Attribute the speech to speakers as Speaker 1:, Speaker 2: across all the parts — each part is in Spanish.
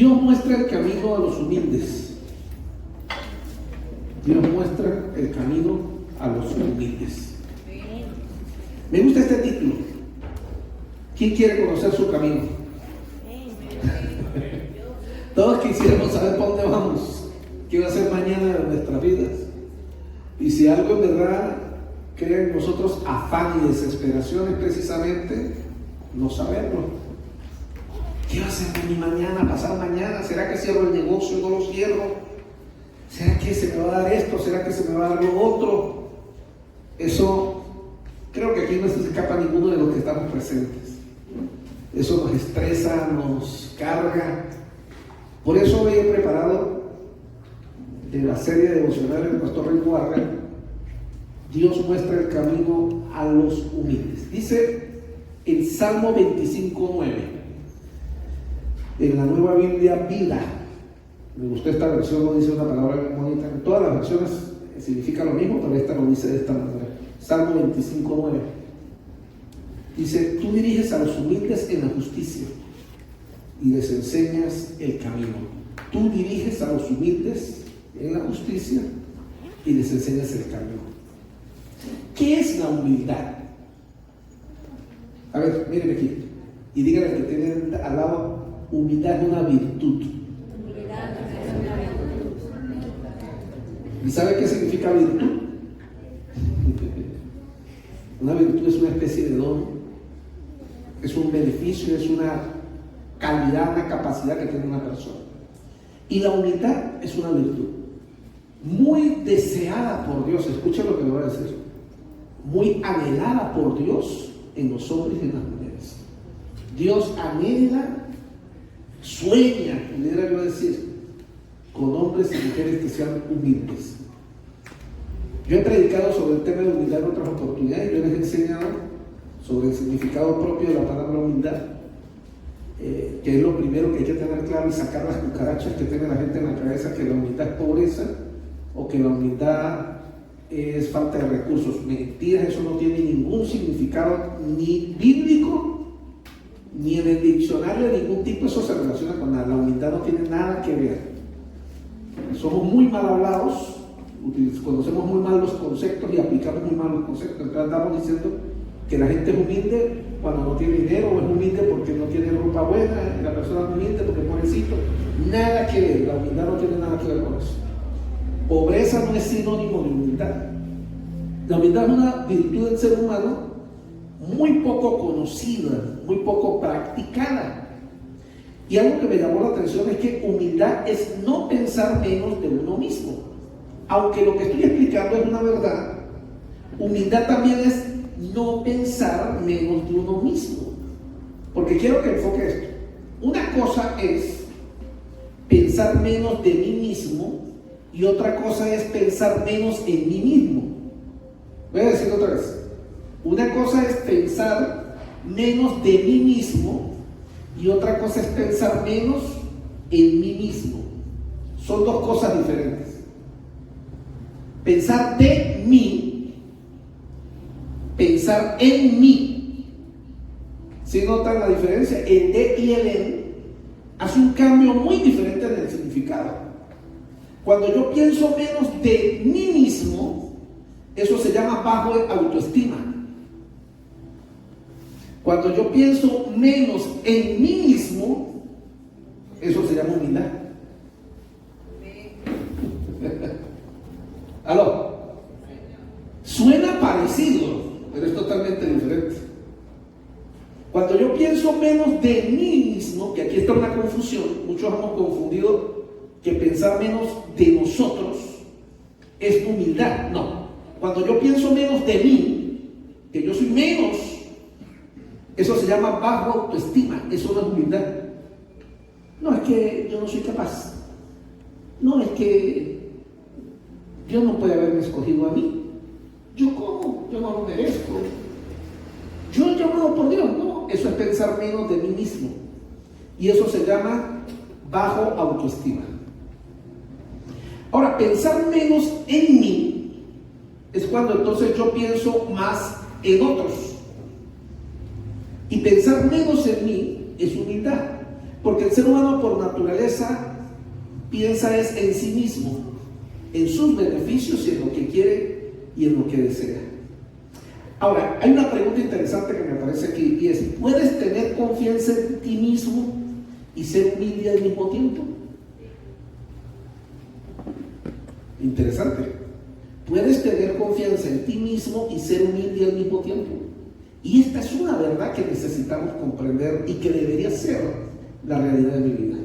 Speaker 1: Dios muestra el camino a los humildes. Dios muestra el camino a los humildes. Me gusta este título. ¿Quién quiere conocer su camino? Todos quisiéramos saber para dónde vamos, qué va a ser mañana de nuestras vidas. Y si algo en verdad crea en nosotros afán y desesperación es precisamente no saberlo. ¿Qué va a ser de mi mañana, pasado mañana? ¿Será que cierro el negocio o no lo cierro? ¿Será que se me va a dar esto? ¿Será que se me va a dar lo otro? Eso, creo que aquí no se escapa ninguno de los que estamos presentes. Eso nos estresa, nos carga. Por eso hoy he preparado de la serie devocional del pastor Rengo Arga, Dios muestra el camino a los humildes. Dice el Salmo 25:9, en la Nueva Biblia Vida. Me gustó esta versión, no dice una palabra bien bonita. En todas las versiones significa lo mismo, pero esta lo dice de esta manera. Salmo 25:9. Dice: tú diriges a los humildes en la justicia y les enseñas el camino. Tú diriges a los humildes en la justicia y les enseñas el camino. ¿Qué es la humildad? A ver, miren aquí y díganle al que tienen al lado: humildad es una virtud. ¿Y sabe qué significa virtud? Una virtud es una especie de don, es un beneficio, es una calidad, una capacidad que tiene una persona. Y la humildad es una virtud muy deseada por Dios. Escuchen lo que le voy a decir: muy anhelada por Dios en los hombres y en las mujeres. Dios anhela, sueña, pudiera decir, con hombres y mujeres que sean humildes. Yo he predicado sobre el tema de humildad en otras oportunidades. Yo les he enseñado sobre el significado propio de la palabra humildad, que es lo primero que hay que tener claro y sacar las cucarachas que tiene la gente en la cabeza, que la humildad es pobreza o que la humildad es falta de recursos. Mentiras, eso no tiene ningún significado ni bíblico ni en el diccionario de ningún tipo. Eso se relaciona con nada. La humildad no tiene nada que ver. Somos muy mal hablados, conocemos muy mal los conceptos y aplicamos muy mal los conceptos. Entonces andamos diciendo que la gente es humilde cuando no tiene dinero, o es humilde porque no tiene ropa buena, y la persona es humilde porque es pobrecito. Nada que ver, la humildad no tiene nada que ver con eso. Pobreza no es sinónimo de humildad. La humildad es una virtud del ser humano muy poco conocida, muy poco practicada. Y algo que me llamó la atención es que humildad es no pensar menos de uno mismo. Aunque lo que estoy explicando es una verdad, humildad también es no pensar menos de uno mismo. Porque quiero que enfoque esto. Una cosa es pensar menos de mí mismo y otra cosa es pensar menos en mí mismo. Voy a decirlo otra vez. Una cosa es pensar menos de mí mismo y otra cosa es pensar menos en mí mismo. Son dos cosas diferentes. Pensar de mí, pensar en mí. ¿Sí notan la diferencia? El de y el en hace un cambio muy diferente en el significado. Cuando yo pienso menos de mí mismo, eso se llama bajo autoestima. Cuando yo pienso menos en mí mismo, eso se llama humildad. ¿Aló? Suena parecido, pero es totalmente diferente. Cuando yo pienso menos de mí mismo, que aquí está una confusión, muchos hemos confundido que pensar menos de nosotros es humildad. No. Cuando yo pienso menos de mí, que yo soy menos, eso se llama bajo autoestima. Eso no es humildad. No, es que yo no soy capaz. No, es que Dios no puede haberme escogido a mí. ¿Yo cómo? Yo no lo merezco. Yo he llamado por Dios. No, eso es pensar menos de mí mismo. Y eso se llama bajo autoestima. Ahora, pensar menos en mí es cuando entonces yo pienso más en otros. Y pensar menos en mí es humildad. Porque el ser humano por naturaleza piensa es en sí mismo, en sus beneficios y en lo que quiere y en lo que desea. Ahora, hay una pregunta interesante que me aparece aquí y es: ¿puedes tener confianza en ti mismo y ser humilde al mismo tiempo? Interesante. Puedes tener confianza en ti mismo y ser humilde al mismo tiempo. Y esta es una verdad que necesitamos comprender y que debería ser la realidad de mi vida.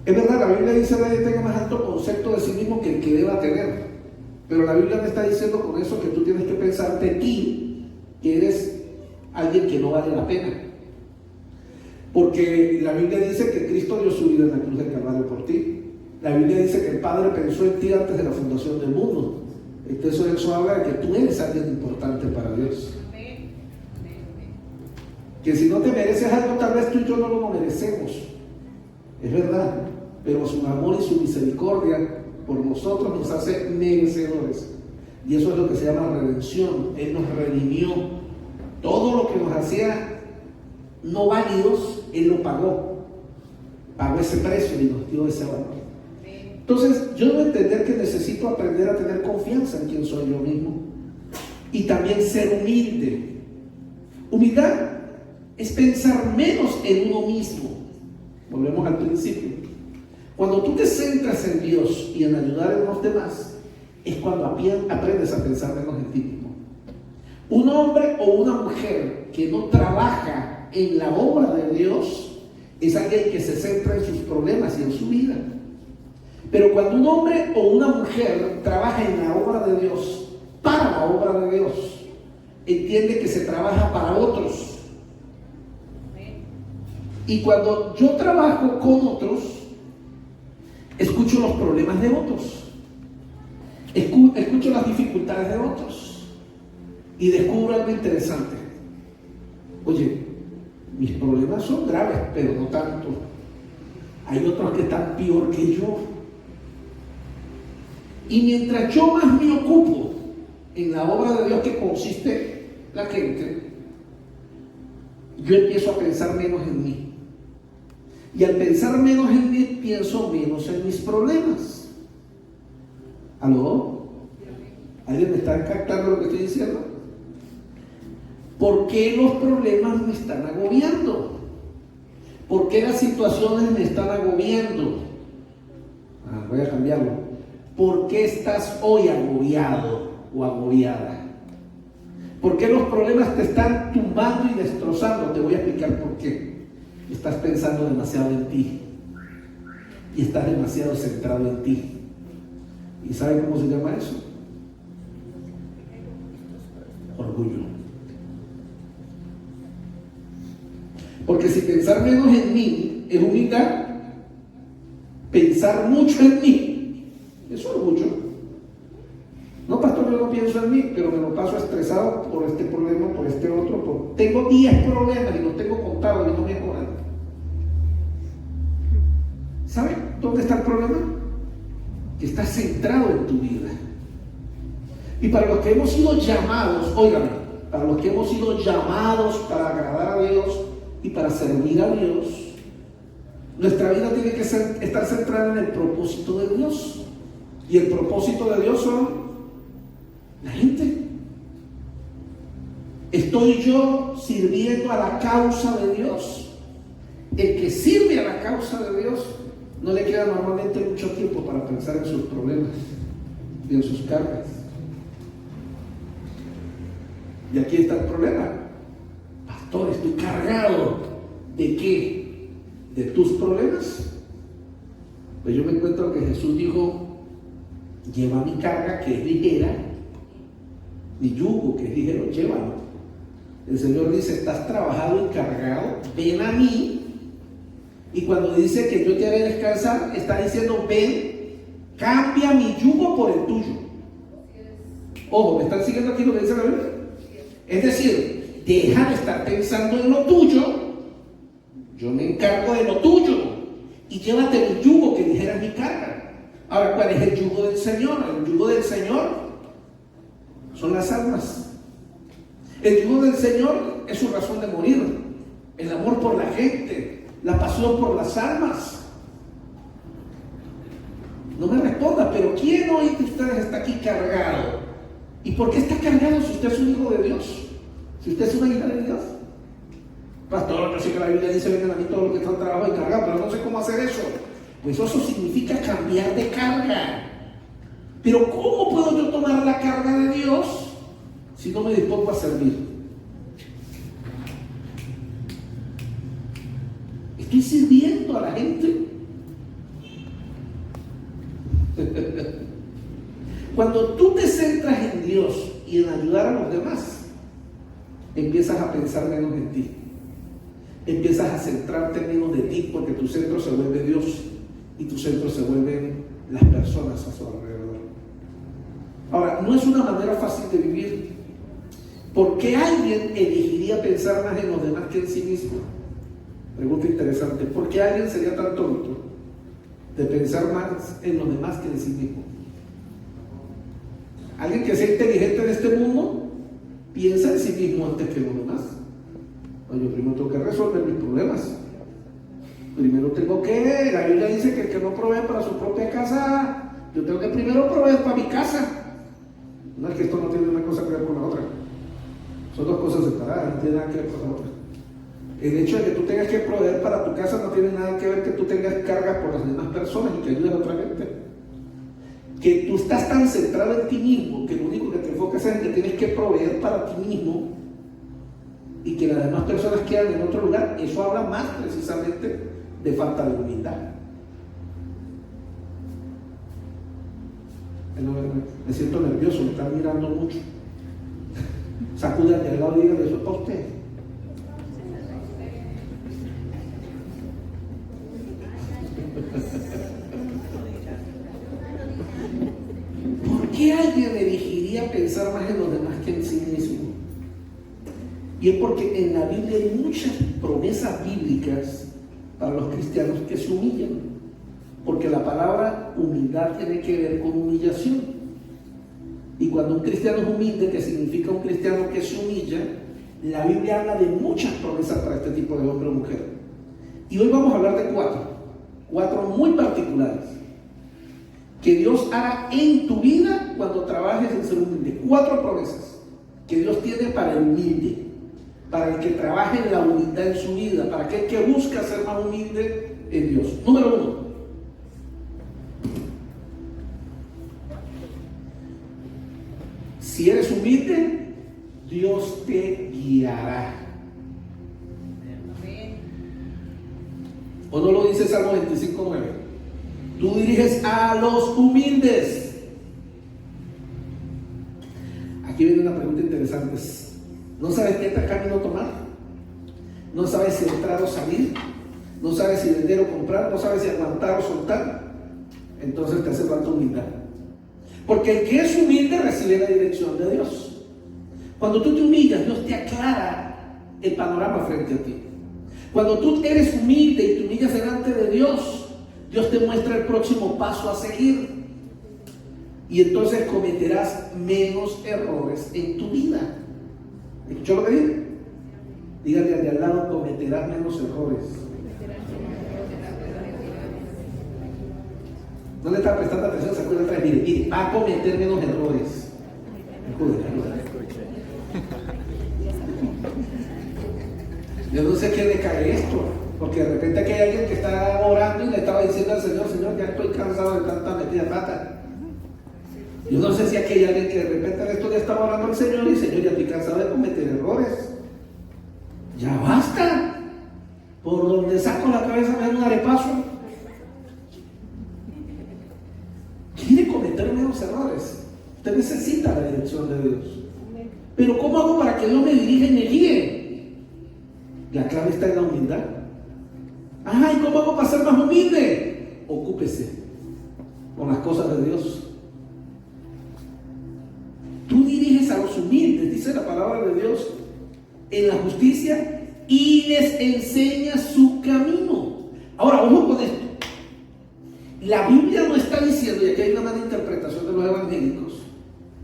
Speaker 1: Es verdad, la Biblia dice: nadie tenga más alto concepto de sí mismo que el que deba tener. Pero la Biblia me está diciendo con eso que tú tienes que pensar de ti que eres alguien que no vale la pena. Porque la Biblia dice que Cristo dio su vida en la cruz del Calvario por ti. La Biblia dice que el Padre pensó en ti antes de la fundación del mundo. Entonces eso habla de que tú eres alguien importante para Dios. Que si no te mereces algo, tal vez tú y yo no lo merecemos. Es verdad, pero su amor y su misericordia por nosotros nos hace merecedores. Y eso es lo que se llama redención. Él nos redimió. Todo lo que nos hacía no válidos, Él lo pagó. Pagó ese precio y nos dio ese valor. Entonces, yo debo entender que necesito aprender a tener confianza en quién soy yo mismo. Y también ser humilde. Humildad es pensar menos en uno mismo. Volvemos al principio. Cuando tú te centras en Dios y en ayudar a los demás, es cuando aprendes a pensar menos en ti mismo. Un hombre o una mujer que no trabaja en la obra de Dios es alguien que se centra en sus problemas y en su vida. Pero cuando un hombre o una mujer trabaja en la obra de Dios, para la obra de Dios, entiende que se trabaja para otros. Y cuando yo trabajo con otros, escucho los problemas de otros, escucho las dificultades de otros y descubro algo interesante. Oye, mis problemas son graves, pero no tanto. Hay otros que están peor que yo. Y mientras yo más me ocupo en la obra de Dios que consiste la gente, yo empiezo a pensar menos en mí. Y al pensar menos en mí, pienso menos en mis problemas. ¿Aló? ¿Alguien me está captando lo que estoy diciendo? ¿Por qué los problemas me están agobiando? ¿Por qué las situaciones me están agobiando? Voy a cambiarlo. ¿Por qué estás hoy agobiado o agobiada? ¿Por qué los problemas te están tumbando y destrozando? Te voy a explicar por qué. Estás pensando demasiado en ti y estás demasiado centrado en ti. ¿Y sabe cómo se llama eso? Orgullo. Porque si pensar menos en mí es humildad, pensar mucho en mí es orgullo. No, pastor, yo no pienso en mí, pero me lo paso estresado por este problema, por este otro. Tengo 10 problemas y los tengo contados y no me mejoran. ¿Sabe dónde está el problema? Que estás centrado en tu vida. Y para los que hemos sido llamados, óigame, para los que hemos sido llamados para agradar a Dios y para servir a Dios, nuestra vida tiene que estar centrada en el propósito de Dios. Y el propósito de Dios son la gente. ¿Estoy yo sirviendo a la causa de Dios? El que sirve a la causa de Dios no le queda normalmente mucho tiempo para pensar en sus problemas y en sus cargas. Y aquí está el problema. Pastor, estoy cargado. ¿De qué? ¿De tus problemas? Pues yo me encuentro que Jesús dijo: lleva mi carga que es ligera, mi yugo que es ligero, llévalo. El Señor dice: estás trabajado y cargado, ven a mí. Y cuando dice que yo te haré descansar, está diciendo: ven, cambia mi yugo por el tuyo. Ojo, ¿me están siguiendo aquí lo que dice la Biblia? Es decir, deja de estar pensando en lo tuyo, yo me encargo de lo tuyo, y llévate mi yugo que ligera mi carga. Ahora, ¿cuál es el yugo del Señor? El yugo del Señor son las almas. El yugo del Señor es su razón de morir. el amor por la gente, la pasión por las almas. No me responda, pero ¿quién hoy de ustedes está aquí cargado? ¿Y por qué está cargado si usted es un hijo de Dios? Si usted es una hija de Dios. Pastor, yo sé que la Biblia dice: vengan a mí todos los que están trabajando y cargados, pero no sé cómo hacer eso. Pues eso significa cambiar de carga. Pero ¿cómo puedo yo tomar la carga de Dios si no me dispongo a servir? Estoy sirviendo a la gente. Cuando tú te centras en Dios y en ayudar a los demás, empiezas a pensar menos en ti. Empiezas a centrarte menos de ti, porque tu centro se vuelve Dios y tu centro se vuelven las personas a su alrededor. Ahora, no es una manera fácil de vivir. ¿Por qué alguien elegiría pensar más en los demás que en sí mismo? Pregunta interesante. ¿Por qué alguien sería tan tonto de pensar más en los demás que en sí mismo? Alguien que sea inteligente en este mundo piensa en sí mismo antes que en los demás. Yo primero tengo que resolver mis problemas. Primero tengo que, la Biblia dice que el que no provee para su propia casa, yo tengo que primero proveer para mi casa. No es que esto no tiene una cosa que ver con la otra. Son dos cosas separadas, no tiene nada que ver con la otra. El hecho de que tú tengas que proveer para tu casa no tiene nada que ver que tú tengas cargas por las demás personas y que ayudes a otra gente. Que tú estás tan centrado en ti mismo que lo único que te enfocas es en que tienes que proveer para ti mismo y que las demás personas quedan en otro lugar. Eso habla más precisamente de falta de humildad. Me siento nervioso, me están mirando mucho. Sacúdate al lado y dígale: eso es para usted. ¿Por qué alguien elegiría pensar más en los demás que en sí mismo? Y es porque en la Biblia hay muchas promesas bíblicas para los cristianos que se humillan. Porque la palabra humildad tiene que ver con humillación. Y cuando un cristiano es humilde, que significa un cristiano que se humilla, la Biblia habla de muchas promesas para este tipo de hombre o mujer. Y hoy vamos a hablar de cuatro muy particulares que Dios hará en tu vida cuando trabajes en ser humilde. 4 promesas que Dios tiene para el humilde, para el que trabaje en la humildad en su vida, para aquel que busca ser más humilde en Dios. Número 1. Si eres humilde, Dios te guiará. ¿O no lo dice Salmo 25:9? Tú diriges a los humildes. Aquí viene una pregunta interesante. ¿No sabes qué camino tomar? ¿No sabes si entrar o salir? ¿No sabes si vender o comprar? ¿No sabes si aguantar o soltar? Entonces te hace falta humildad. Porque el que es humilde recibe la dirección de Dios. Cuando tú te humillas, Dios te aclara el panorama frente a ti. Cuando tú eres humilde y te humillas delante de Dios, Dios te muestra el próximo paso a seguir. Y entonces cometerás menos errores en tu vida. ¿Escuchó lo que dije? Dígale al de al lado: cometerás menos errores. No le está prestando atención, se acuerda atrás. Mire, va a cometer menos errores. Yo no sé qué le cae esto, porque de repente aquí hay alguien que está orando y le estaba diciendo al Señor: Señor, ya estoy cansado de tanta metida pata. Yo no sé si aquí hay alguien que de repente en esto le estaba orando al Señor y: Señor, ya estoy cansado de cometer errores. Ya basta. Por donde saco la cabeza me dan un arepazo. Quiere cometer menos errores. Usted necesita la dirección de Dios. Pero ¿cómo hago para que Dios me dirija y me guíe? La clave está en la humildad. Ay, ¿cómo hago para ser más humilde? Ocúpese con las cosas de Dios. Tú diriges a los humildes, dice la palabra de Dios, en la justicia, y les enseñas su camino. Ahora, ojo con esto. La Biblia no está diciendo, y aquí hay una mala interpretación de los evangélicos,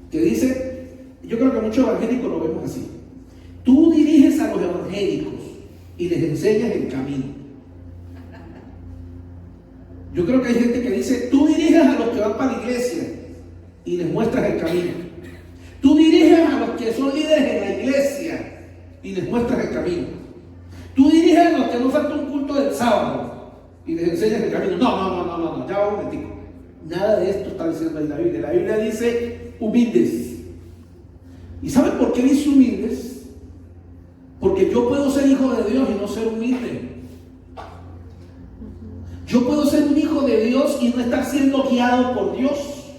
Speaker 1: que dice, yo creo que muchos evangélicos lo vemos así: tú diriges a los evangélicos, y les enseñas el camino. Yo creo que hay gente que dice, tú diriges a los que van para la iglesia y les muestras el camino. Tú diriges a los que son líderes en la iglesia y les muestras el camino. Tú diriges a los que no falta un culto del sábado y les enseñas el camino. No, ya va un momentico. Nada de esto está diciendo ahí la Biblia. La Biblia dice humildes. ¿Y saben por qué dice humildes? Porque yo puedo ser hijo de Dios y no ser humilde. Yo puedo ser un hijo de Dios y no estar siendo guiado por Dios.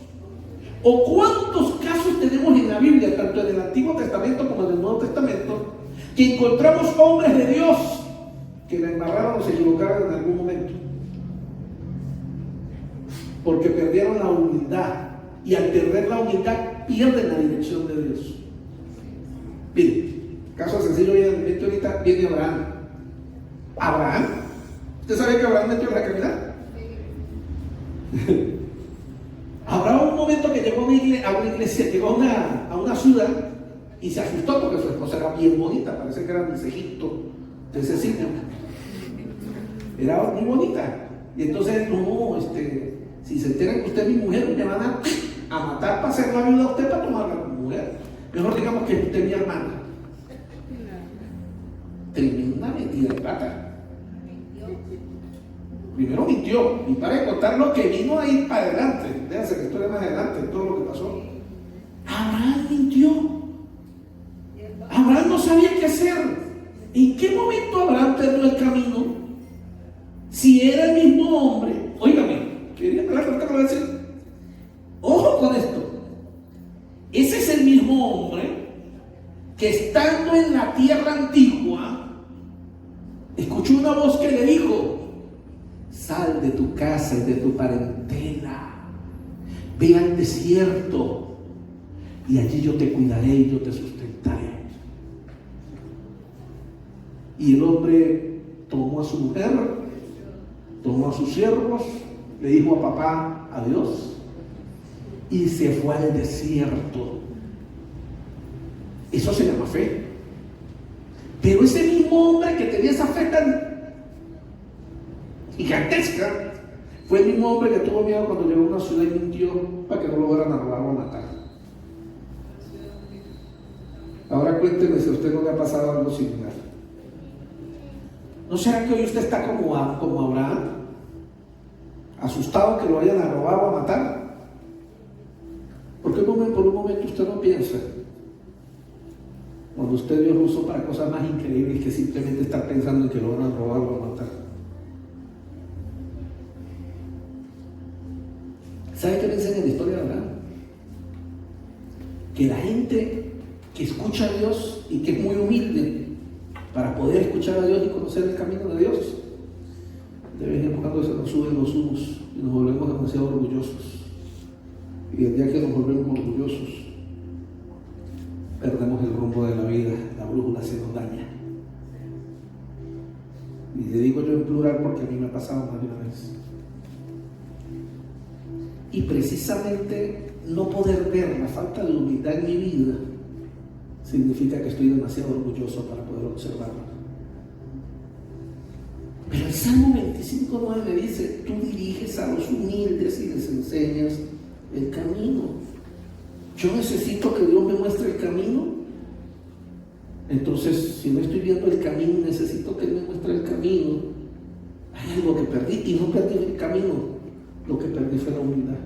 Speaker 1: ¿O cuántos casos tenemos en la Biblia, tanto en el Antiguo Testamento como en el Nuevo Testamento, que encontramos hombres de Dios que la embarraron o se equivocaron en algún momento? Porque perdieron la humildad, y al perder la humildad pierden la dirección de Dios. Bien, caso sencillo viene en mi mente ahorita, viene Abraham. ¿Abraham? ¿Usted sabe que Abraham metió en la caminata? Habrá un momento que llegó a una iglesia, llegó a una ciudad y se asustó porque su esposa era bien bonita, parece que era Miss Egipto de ese sitio. Era muy bonita. Y entonces, no, si se enteran que usted es mi mujer, me van a matar para hacer la vida a usted para tomarla como mujer. Mejor digamos que usted es mi hermana. Tremenda metida de pata. Primero mintió, y para contar lo que vino a ir para adelante. Déjense que esto más adelante, todo lo que pasó. Abraham mintió. Abraham no sabía qué hacer. ¿En qué momento Abraham perdió el camino? Si era el mismo hombre, óigame, quería decir. Ojo con esto. Ese es el mismo hombre que estando en la tierra antigua, escuchó una voz que le dijo: sal de tu casa y de tu parentela, ve al desierto y allí yo te cuidaré y yo te sustentaré. Y el hombre tomó a su mujer, tomó a sus siervos, le dijo a papá adiós y se fue al desierto. Eso se llama fe. Pero ese mismo hombre que tenía esa fe tan gigantesca fue el mismo hombre que tuvo miedo cuando llegó a una ciudad y mintió para que no lo fueran a robar o a matar. Ahora cuénteme si a usted no le ha pasado algo similar. ¿No será que hoy usted está como Abraham, asustado que lo vayan a robar o a matar? Porque por un momento usted no piensa, cuando usted Dios lo usó para cosas más increíbles que simplemente estar pensando en que lo van a robar o a matar? ¿Sabe qué me enseña la historia de Abraham? Que la gente que escucha a Dios y que es muy humilde para poder escuchar a Dios y conocer el camino de Dios, de vez en cuando se nos suben los humos y nos volvemos demasiado orgullosos. Y el día que nos volvemos orgullosos, perdemos el rumbo de la vida, la brújula se nos daña. Y le digo yo en plural porque a mí me ha pasado más de una vez. Y precisamente no poder ver la falta de humildad en mi vida significa que estoy demasiado orgulloso para poder observarla. Pero el Salmo 25:9 dice: tú diriges a los humildes y les enseñas el camino. Yo necesito que Dios me muestre el camino. Entonces, si no estoy viendo el camino, necesito que Él me muestre el camino. Hay algo que perdí, y no perdí el camino. Lo que perdí fue la humildad.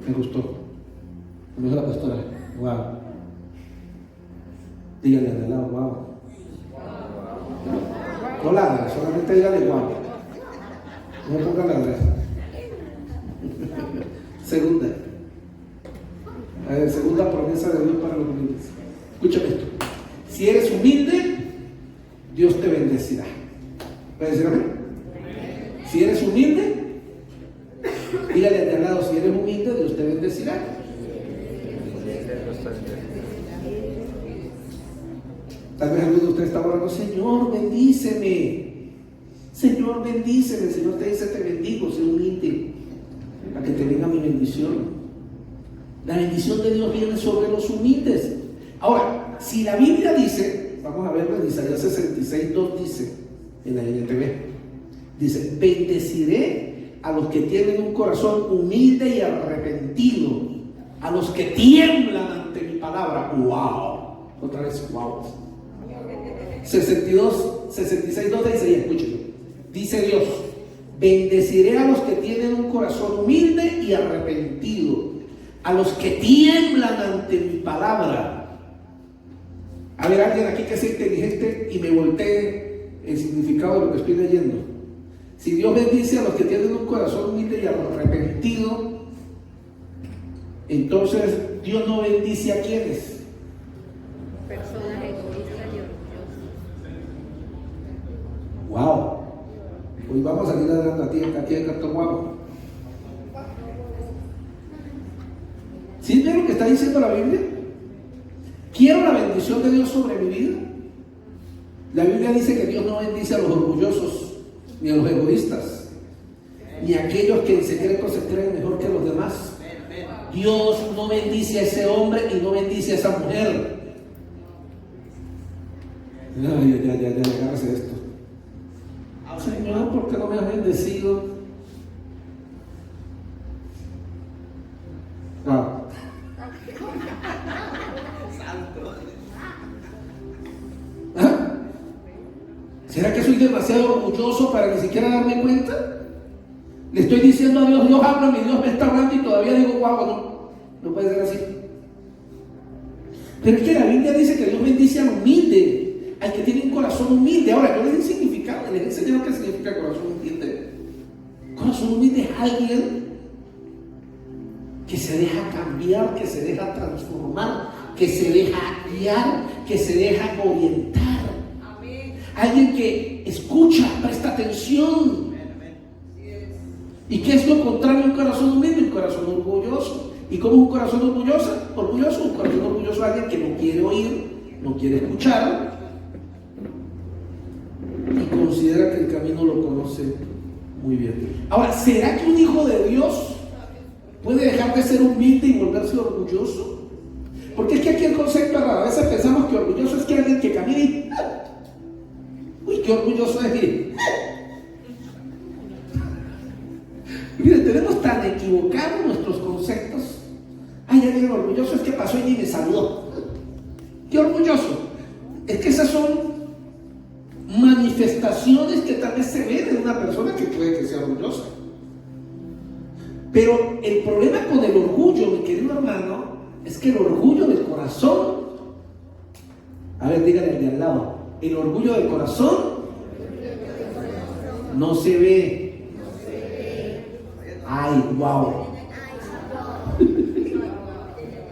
Speaker 1: Me gustó. Me dijo la pastora: wow. Dígale al lado: wow. No ladra, solamente dígale wow. No me ponga ladrar. Segunda promesa de Dios para los humildes. Escúchame esto: si eres humilde, Dios te bendecirá. ¿Puedes decir amén? Si eres humilde, dígale al lado: si eres humilde, Dios te bendecirá. Tal vez alguno de ustedes está orando: Señor, bendíceme. Señor, bendíceme. El Señor te dice: te bendigo, sé humilde, para que te venga mi bendición. La bendición de Dios viene sobre los humildes. Ahora, si la Biblia dice, vamos a verlo en Isaías 66:2, dice, en la NTV, dice: bendeciré a los que tienen un corazón humilde y arrepentido, a los que tiemblan ante mi palabra. ¡Wow! Otra vez, ¡wow! 66:2 de Isaías, escúchenlo. Dice Dios: bendeciré a los que tienen un corazón humilde y arrepentido, a los que tiemblan ante mi palabra. A ver, alguien aquí que sea inteligente y me voltee el significado de lo que estoy leyendo. Si Dios bendice a los que tienen un corazón humilde y arrepentido, entonces Dios no bendice a quienes.
Speaker 2: Personas egoístas y orgullosas.
Speaker 1: ¡Wow! Hoy vamos a salir adelante aquí en Cartón Guapo. ¿Sí ven lo que está diciendo la Biblia? Quiero la bendición de Dios sobre mi vida. La Biblia dice que Dios no bendice a los orgullosos, ni a los egoístas, ni a aquellos que en secreto se creen mejor que los demás. Dios no bendice a ese hombre y no bendice a esa mujer. Ya, agárrese esto. Señor, ¿por qué no me has bendecido? Wow. ¿Ah? ¿Será que soy demasiado orgulloso para ni siquiera darme cuenta? Le estoy diciendo a Dios: Dios, háblame, Dios me está hablando, y todavía digo: wow, no puede ser así. Pero es que la Biblia dice que Dios bendice al humilde, al que tiene un corazón humilde. Ahora, yo les he significado, les he enseñado qué significa corazón humilde. Corazón humilde es alguien que se deja cambiar, que se deja transformar, que se deja guiar, que se deja orientar. Amén. Alguien que escucha, presta atención. ¿Y qué es lo contrario a un corazón humilde? Un corazón orgulloso. ¿Y cómo es un corazón orgulloso? Un corazón orgulloso es alguien que no quiere oír, no quiere escuchar y considera que el camino lo conoce muy bien. Ahora, ¿será que un hijo de Dios puede dejar de ser humilde y volverse orgulloso? Porque es que aquí el concepto es raro. A veces pensamos que orgulloso es que alguien que camina y uy, qué orgulloso es. Miren, tenemos tan equivocados nuestros conceptos. Ay, alguien orgulloso es que pasó y me saludó. Qué orgulloso. Es que esas son manifestaciones que tal vez se ven en una persona que puede que sea orgullosa. Pero el problema con el orgullo, mi querido hermano, es que el orgullo del corazón, a ver, dígale al de al lado, el orgullo del corazón no se ve. Ay, wow.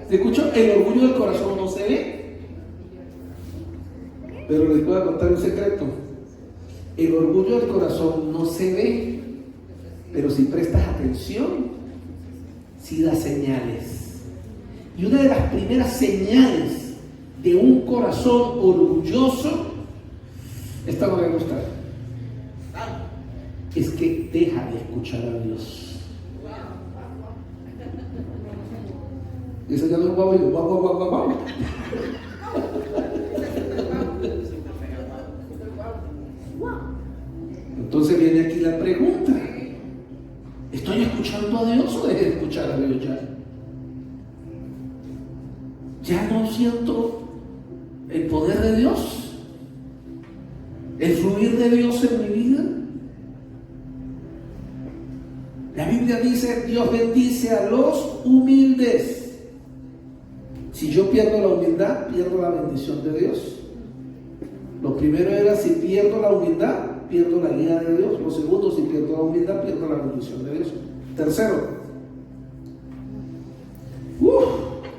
Speaker 1: ¿Se escuchó? El orgullo del corazón no se ve. Pero les voy a contar un secreto. El orgullo del corazón no se ve, pero si prestas atención, sí da señales. Y una de las primeras señales de un corazón orgulloso, esta no me va a gustar, es que deja de escuchar a Dios. Y eso ya no es guau, y guau. Entonces viene aquí la pregunta: ¿estoy escuchando a Dios o dejé de escuchar a Dios ya? ¿Ya no siento el poder de Dios? ¿El fluir de Dios en mi vida? La Biblia dice: Dios bendice a los humildes. Si yo pierdo la humildad, pierdo la bendición de Dios. Lo primero era: si pierdo la humildad, pierdo la guía de Dios. Lo segundo: si pierdo la humildad, pierdo la bendición de Dios. Tercero,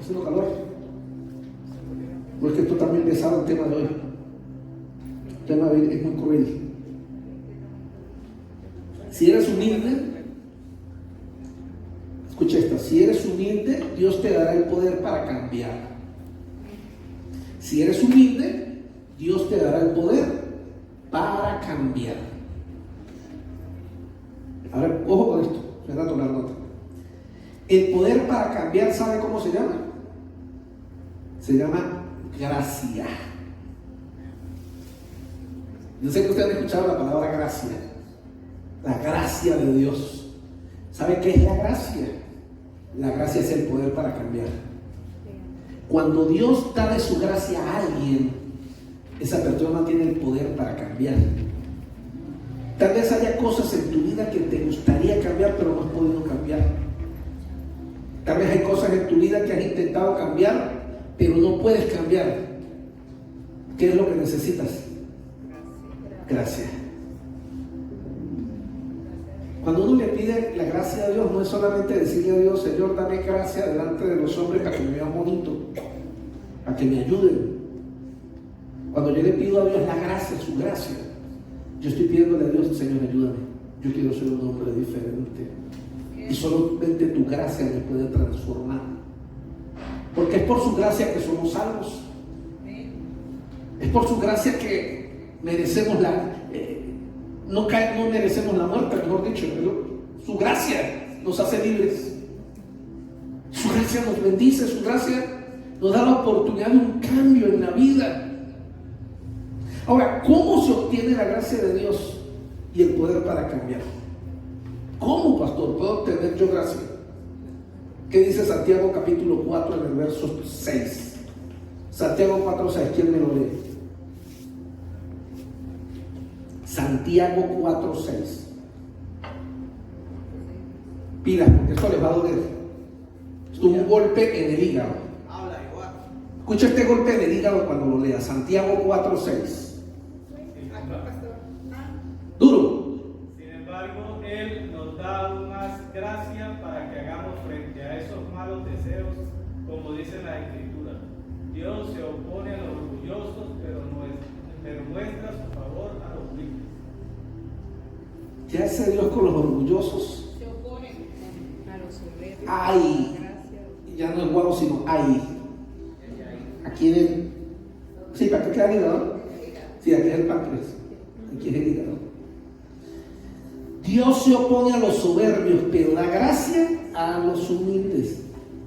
Speaker 1: haciendo calor. No es que esto también pesado el tema de hoy. El tema de hoy es muy cruel. Si eres humilde, escucha esta: si eres humilde, Dios te dará el poder para cambiar. Si eres humilde, Dios te dará el poder para cambiar. A ver, ojo con esto, me da a tomar nota. El poder para cambiar, ¿sabe cómo se llama? Se llama gracia. Yo sé que ustedes han escuchado la palabra gracia. La gracia de Dios. ¿Sabe qué es la gracia? La gracia es el poder para cambiar. Cuando Dios da de su gracia a alguien, esa persona tiene el poder para cambiar. Tal vez haya cosas en tu vida que te gustaría cambiar, pero no has podido cambiar. Tal vez hay cosas en tu vida que has intentado cambiar, pero no puedes cambiar. ¿Qué es lo que necesitas? Gracia. Cuando uno le pide la gracia a Dios, no es solamente decirle a Dios: Señor, dame gracia delante de los hombres para que me vean bonito, para que me ayuden. Cuando yo le pido a Dios la gracia, su gracia, yo estoy pidiéndole a Dios: Señor, ayúdame, yo quiero ser un hombre diferente, y solamente tu gracia me puede transformar, porque es por su gracia que somos salvos, es por su gracia que merecemos no merecemos la muerte, mejor dicho, pero su gracia nos hace libres, su gracia nos bendice, su gracia nos da la oportunidad de un cambio en la vida. Ahora, ¿cómo se obtiene la gracia de Dios y el poder para cambiar? ¿Cómo, pastor, puedo obtener yo gracia? ¿Qué dice Santiago capítulo 4 en el verso 6? Santiago 4, 6, ¿quién me lo lee? Santiago 4, 6. Pila, porque esto les va a doler. Esto es un golpe en el hígado. Escucha este golpe en el hígado cuando lo lea. Santiago 4, 6. Duro.
Speaker 3: Sin embargo, Él nos da aún más gracia para que hagamos frente a esos malos deseos, como dice la Escritura. Dios se opone a los orgullosos, pero muestra su favor a los humildes.
Speaker 1: ¿Qué hace Dios con los orgullosos?
Speaker 2: Se opone a los soberbios.
Speaker 1: Ay, ya no es guau, sino ay. Aquí en el... Sí, ¿para qué queda el hígado? Sí, aquí es el páncreas. Aquí es el hígado. Dios se opone a los soberbios, pero da gracia a los humildes.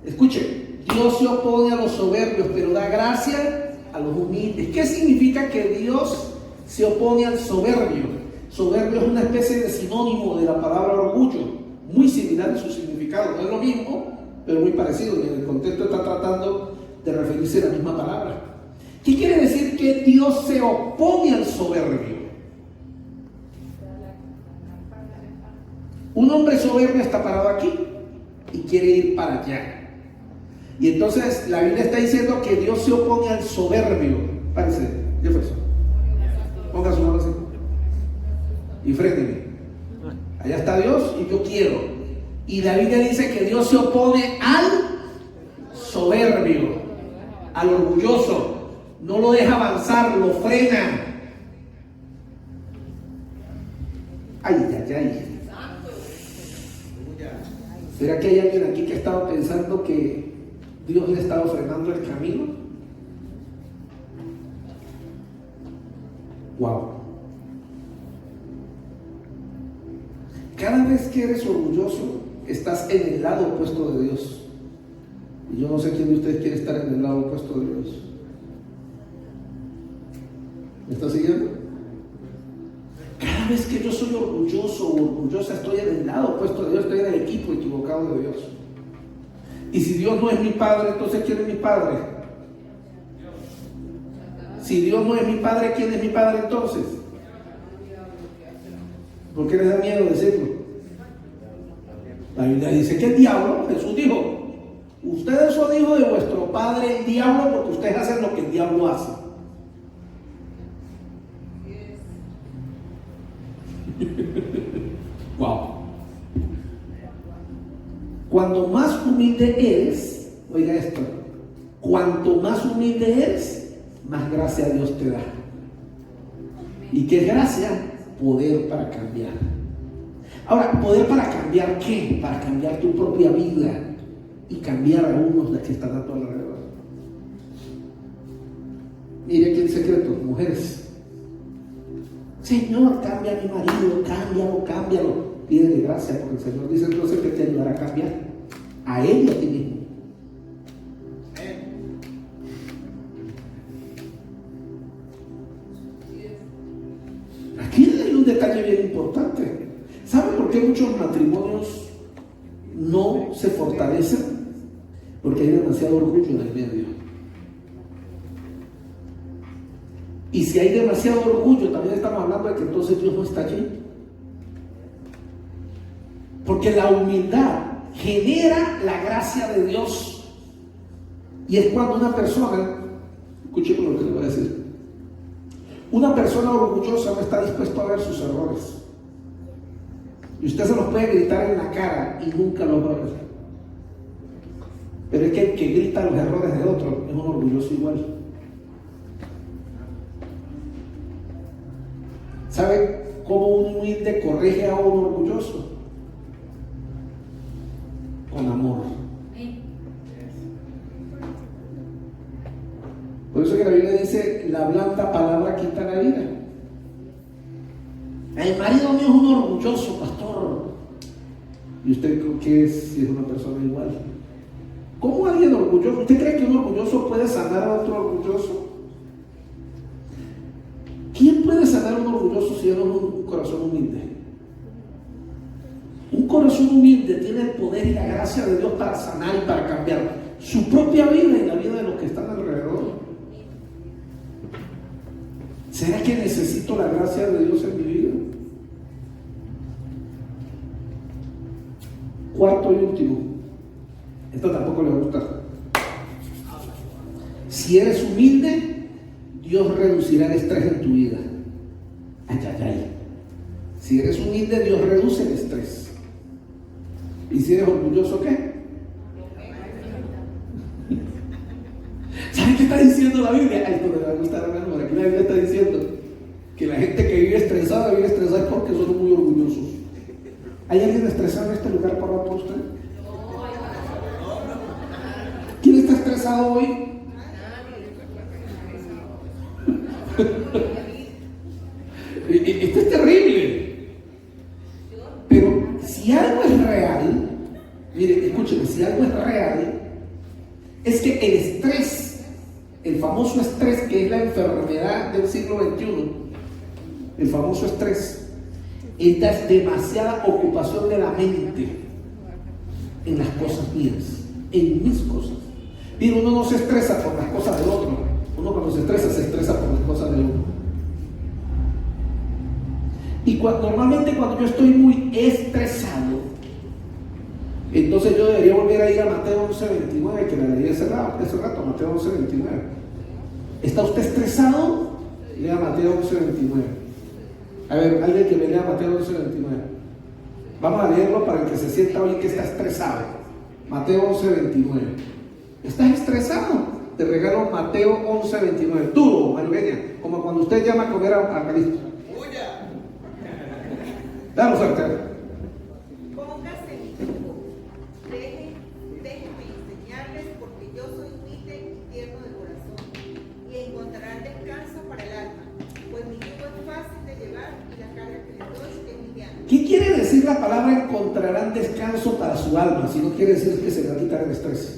Speaker 1: Escuche, Dios se opone a los soberbios, pero da gracia a los humildes. ¿Qué significa que Dios se opone al soberbio? Soberbio es una especie de sinónimo de la palabra orgullo, muy similar en su significado. No es lo mismo, pero muy parecido. Y en el contexto está tratando de referirse a la misma palabra. ¿Qué quiere decir que Dios se opone al soberbio? Un hombre soberbio está parado aquí y quiere ir para allá. Y entonces la Biblia está diciendo que Dios se opone al soberbio. Parece, Jefferson. Ponga su mano así. Y fréneme. Allá está Dios y yo quiero. Y la Biblia dice que Dios se opone al soberbio, al orgulloso. No lo deja avanzar, lo frena. Ay, ay, ay. ¿Será que hay alguien aquí que ha estado pensando que Dios le ha estado frenando el camino? Wow. Cada vez que eres orgulloso, estás en el lado opuesto de Dios. Y yo no sé quién de ustedes quiere estar en el lado opuesto de Dios. ¿Me está siguiendo? Cada vez que yo soy orgulloso o orgullosa, estoy en el lado opuesto de Dios, estoy en el equipo equivocado de Dios. Y si Dios no es mi padre, entonces ¿quién es mi padre? Si Dios no es mi padre, ¿quién es mi padre entonces? ¿Por qué les da miedo decirlo? La Biblia dice que el diablo, Jesús dijo: ustedes son hijos de vuestro padre el diablo, porque ustedes hacen lo que el diablo hace. Wow. Cuando más humilde eres, oiga esto, cuanto más humilde eres, más gracia Dios te da. ¿Y qué es gracia? Poder para cambiar. Ahora, ¿poder para cambiar qué? Para cambiar tu propia vida y cambiar a unos de que están a tu alrededor. Mire aquí el secreto, mujeres. Señor, cambia a mi marido, cámbialo. Pídele gracia, porque el Señor dice entonces que te ayudará a cambiar a él y a ti mismo. detalle bien importante. ¿Saben por qué muchos matrimonios no se fortalecen? Porque hay demasiado orgullo en el medio. Y si hay demasiado orgullo, también estamos hablando de que entonces Dios no está allí. Porque la humildad genera la gracia de Dios. Y es cuando una persona, escuchen lo que le voy a decir, una persona orgullosa no está dispuesta a ver sus errores. Y usted se los puede gritar en la cara y nunca los va a ver. Pero es que el que grita los errores de otro es un orgulloso igual. ¿Sabe cómo un humilde corrige a un orgulloso? Con amor. Por eso que la Biblia dice, la blanda palabra quita la ira. El marido mío es un orgulloso, pastor. ¿Y usted cree que si es una persona igual? ¿Cómo alguien orgulloso? ¿Usted cree que un orgulloso puede sanar a otro orgulloso? ¿Quién puede sanar a un orgulloso si no es un corazón humilde? Un corazón humilde tiene el poder y la gracia de Dios para sanar y para cambiar su propia vida y la vida de los que están alrededor. ¿Será que necesito la gracia de Dios en mi vida? Cuarto y último. Esto tampoco le va a gustar. Si eres humilde, Dios reducirá el estrés en tu vida. Ay, ay, ay. Si eres humilde, Dios reduce el estrés. ¿Y si eres orgulloso, qué? ¿Saben qué está diciendo la Biblia? Ay, esto le va a gustar, hermano. Por aquí la Biblia está diciendo que la gente que vive estresada porque son muy orgullosos. ¿Hay alguien estresado en este lugar por usted? ¿Quién está estresado hoy? Esto es terrible. Pero si algo es real, mire, escúcheme, si algo es real, es que el estrés, el famoso estrés que es la enfermedad del siglo XXI, el famoso estrés, esta es demasiada ocupación de la mente en las cosas mías, en mis cosas. Y uno no se estresa por las cosas del otro. Uno cuando se estresa por las cosas de uno. Y normalmente cuando yo estoy muy estresado, entonces yo debería volver a ir a Mateo 11:29, que la leí hace rato, Mateo 11:29. ¿Está usted estresado? Lea Mateo 11:29. A ver, alguien que me lea Mateo 11:29. Vamos a leerlo para el que se sienta hoy que está estresado. Mateo 11:29. ¿Estás estresado? Te regalo Mateo 11:29. Duro, Manuela, como cuando usted llama a comer a Calixto. Dale suerte.
Speaker 4: Póngase mi yugo. Déjenme enseñarles, porque yo soy humilde y tierno de corazón, y encontrarán descanso para el alma, pues mi yugo es fácil de llevar y la carga que les doy es liviana.
Speaker 1: ¿Qué quiere decir la palabra encontrarán descanso para su alma? Si no quiere decir que se va a quitar el estrés.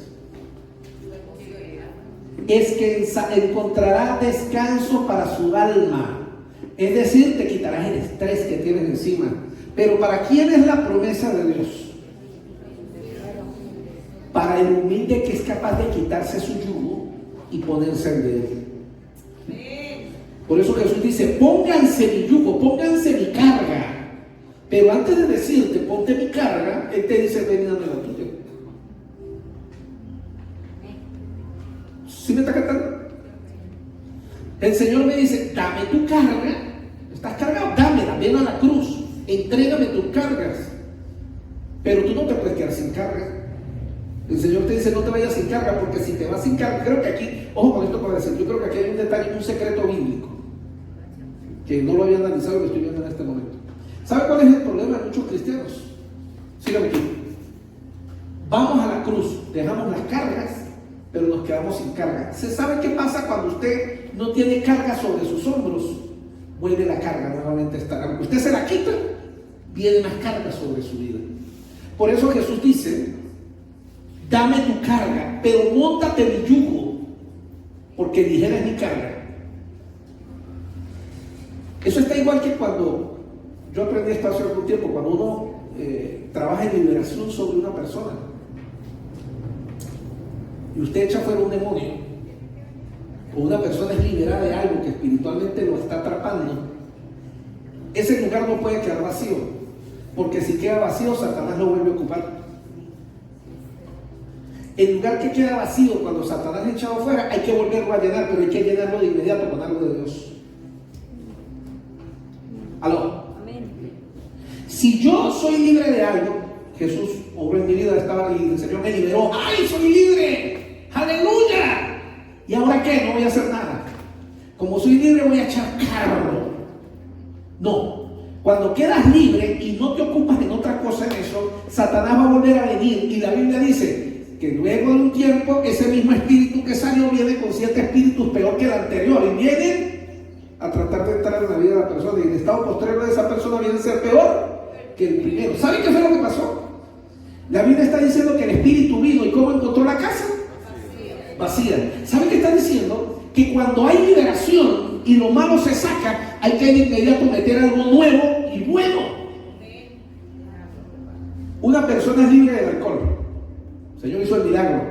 Speaker 1: Es que encontrará descanso para su alma. Es decir, te quitarás el estrés que tienes encima. Pero ¿para quién es la promesa de Dios? Para el humilde que es capaz de quitarse su yugo y ponerse el de él. Por eso Jesús dice, pónganse mi yugo, pónganse mi carga. Pero antes de decirte, ponte mi carga, Él te dice, ven y dame la tuya. ¿Sí me está cantando? El Señor me dice, dame tu carga. ¿Estás cargado? Dámela, ven a la cruz. Entrégame tus cargas. Pero tú no te puedes quedar sin carga. El Señor te dice, no te vayas sin carga, porque si te vas sin carga, creo que aquí, ojo con esto para decir, yo creo que aquí hay un detalle, un secreto bíblico, que no lo había analizado y lo estoy viendo en este momento. ¿Sabe cuál es el problema de muchos cristianos? Síganme aquí. Vamos a la cruz, dejamos las cargas, pero nos quedamos sin carga. ¿Se sabe qué pasa cuando usted no tiene carga sobre sus hombros? Vuelve la carga nuevamente a estar. Usted se la quita, viene más carga sobre su vida. Por eso Jesús dice, dame tu carga, pero móntate mi yugo, porque ligera es mi carga. Eso está igual que cuando Yo aprendí esto hace algún tiempo, cuando uno trabaja en liberación sobre una persona y usted echa fuera un demonio, o una persona es liberada de algo que espiritualmente lo está atrapando, ese lugar no puede quedar vacío, porque si queda vacío, Satanás lo vuelve a ocupar. El lugar que queda vacío cuando Satanás es echado fuera, hay que volverlo a llenar, pero hay que llenarlo de inmediato con algo de Dios. ¿Aló?
Speaker 2: Amén.
Speaker 1: Si yo soy libre de algo, Jesús obró en mi vida, estaba y el Señor me liberó. ¡Ay, soy libre! ¡Aleluya! ¿Y ahora qué? No voy a hacer nada. Como soy libre, voy a echar carro. No. Cuando quedas libre y no te ocupas en otra cosa en eso, Satanás va a volver a venir. Y la Biblia dice que luego de un tiempo, ese mismo espíritu que salió viene con 7 espíritus peor que el anterior. Y vienen a tratar de entrar en la vida de la persona. Y el estado postrero de esa persona viene a ser peor que el primero. ¿Saben qué fue lo que pasó? La Biblia está diciendo que el espíritu vino. ¿Y cómo encontró la casa? Vacía. ¿Saben qué está diciendo? Que cuando hay liberación y lo malo se saca, hay que de inmediato meter algo nuevo y bueno. Una persona es libre del alcohol. El Señor hizo el milagro.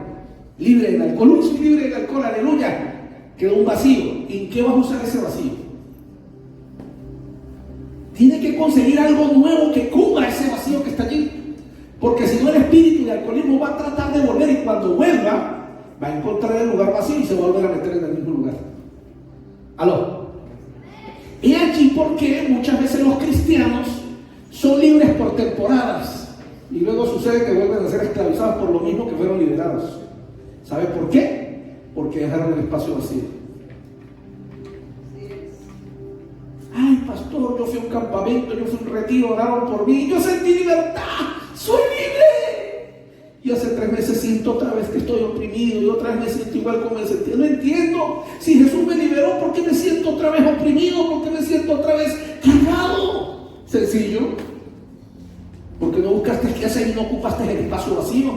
Speaker 1: Libre del alcohol. Uy, soy libre del alcohol, aleluya. Quedó un vacío. ¿En qué vas a usar ese vacío? Tiene que conseguir algo nuevo que cubra ese vacío que está allí. Porque si no, el espíritu de alcoholismo va a tratar de volver, y cuando vuelva va a encontrar el lugar vacío y se va a volver a meter en el mismo lugar. ¿Aló? Y aquí porque muchas veces los cristianos son libres por temporadas y luego sucede que vuelven a ser esclavizados por lo mismo que fueron liberados. ¿Sabe por qué? Porque dejaron el espacio vacío. Ay, pastor, yo fui a un campamento, yo fui a un retiro, oraron por mí, yo sentí libertad, soy libre. Y hace 3 meses siento otra vez que estoy oprimido y otra vez me siento igual como me sentía. No entiendo. Si Jesús me liberó, ¿por qué me siento otra vez oprimido? ¿Por qué me siento otra vez cargado? Sencillo. Porque no buscaste qué hacer y no ocupaste el espacio vacío.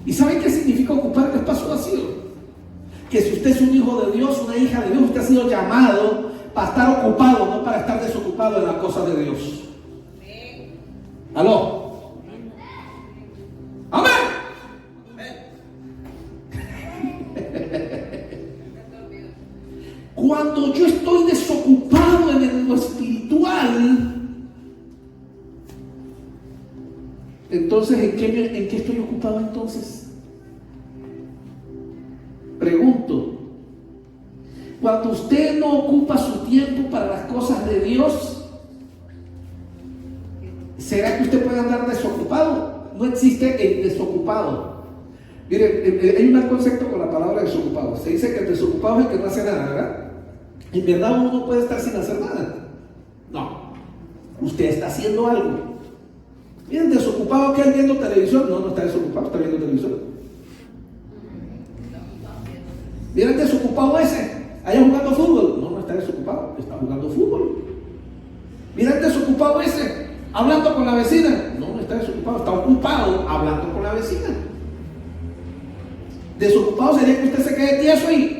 Speaker 1: ¿Y saben qué significa ocupar el espacio vacío? Que si usted es un hijo de Dios, una hija de Dios, usted ha sido llamado para estar ocupado, no para estar desocupado en las cosas de Dios. ¿Aló? ¡Amén! Cuando yo estoy desocupado en lo espiritual, entonces ¿en qué estoy ocupado entonces? Pregunto. Cuando usted no ocupa su tiempo para las cosas de Dios, ¿será que usted puede andar desocupado? No existe el desocupado. Miren, hay un mal concepto con la palabra desocupado. Se dice que el desocupado es el que no hace nada, ¿verdad? En verdad uno no puede estar sin hacer nada. No. Usted está haciendo algo. Miren, desocupado que hay viendo televisión. No está desocupado, está viendo televisión. Miren, desocupado ese. Allá jugando fútbol. No está desocupado, está jugando fútbol. Miren, desocupado ese. Hablando con la vecina. No está desocupado, está ocupado hablando con la vecina. Desocupado sería que usted se quede tieso y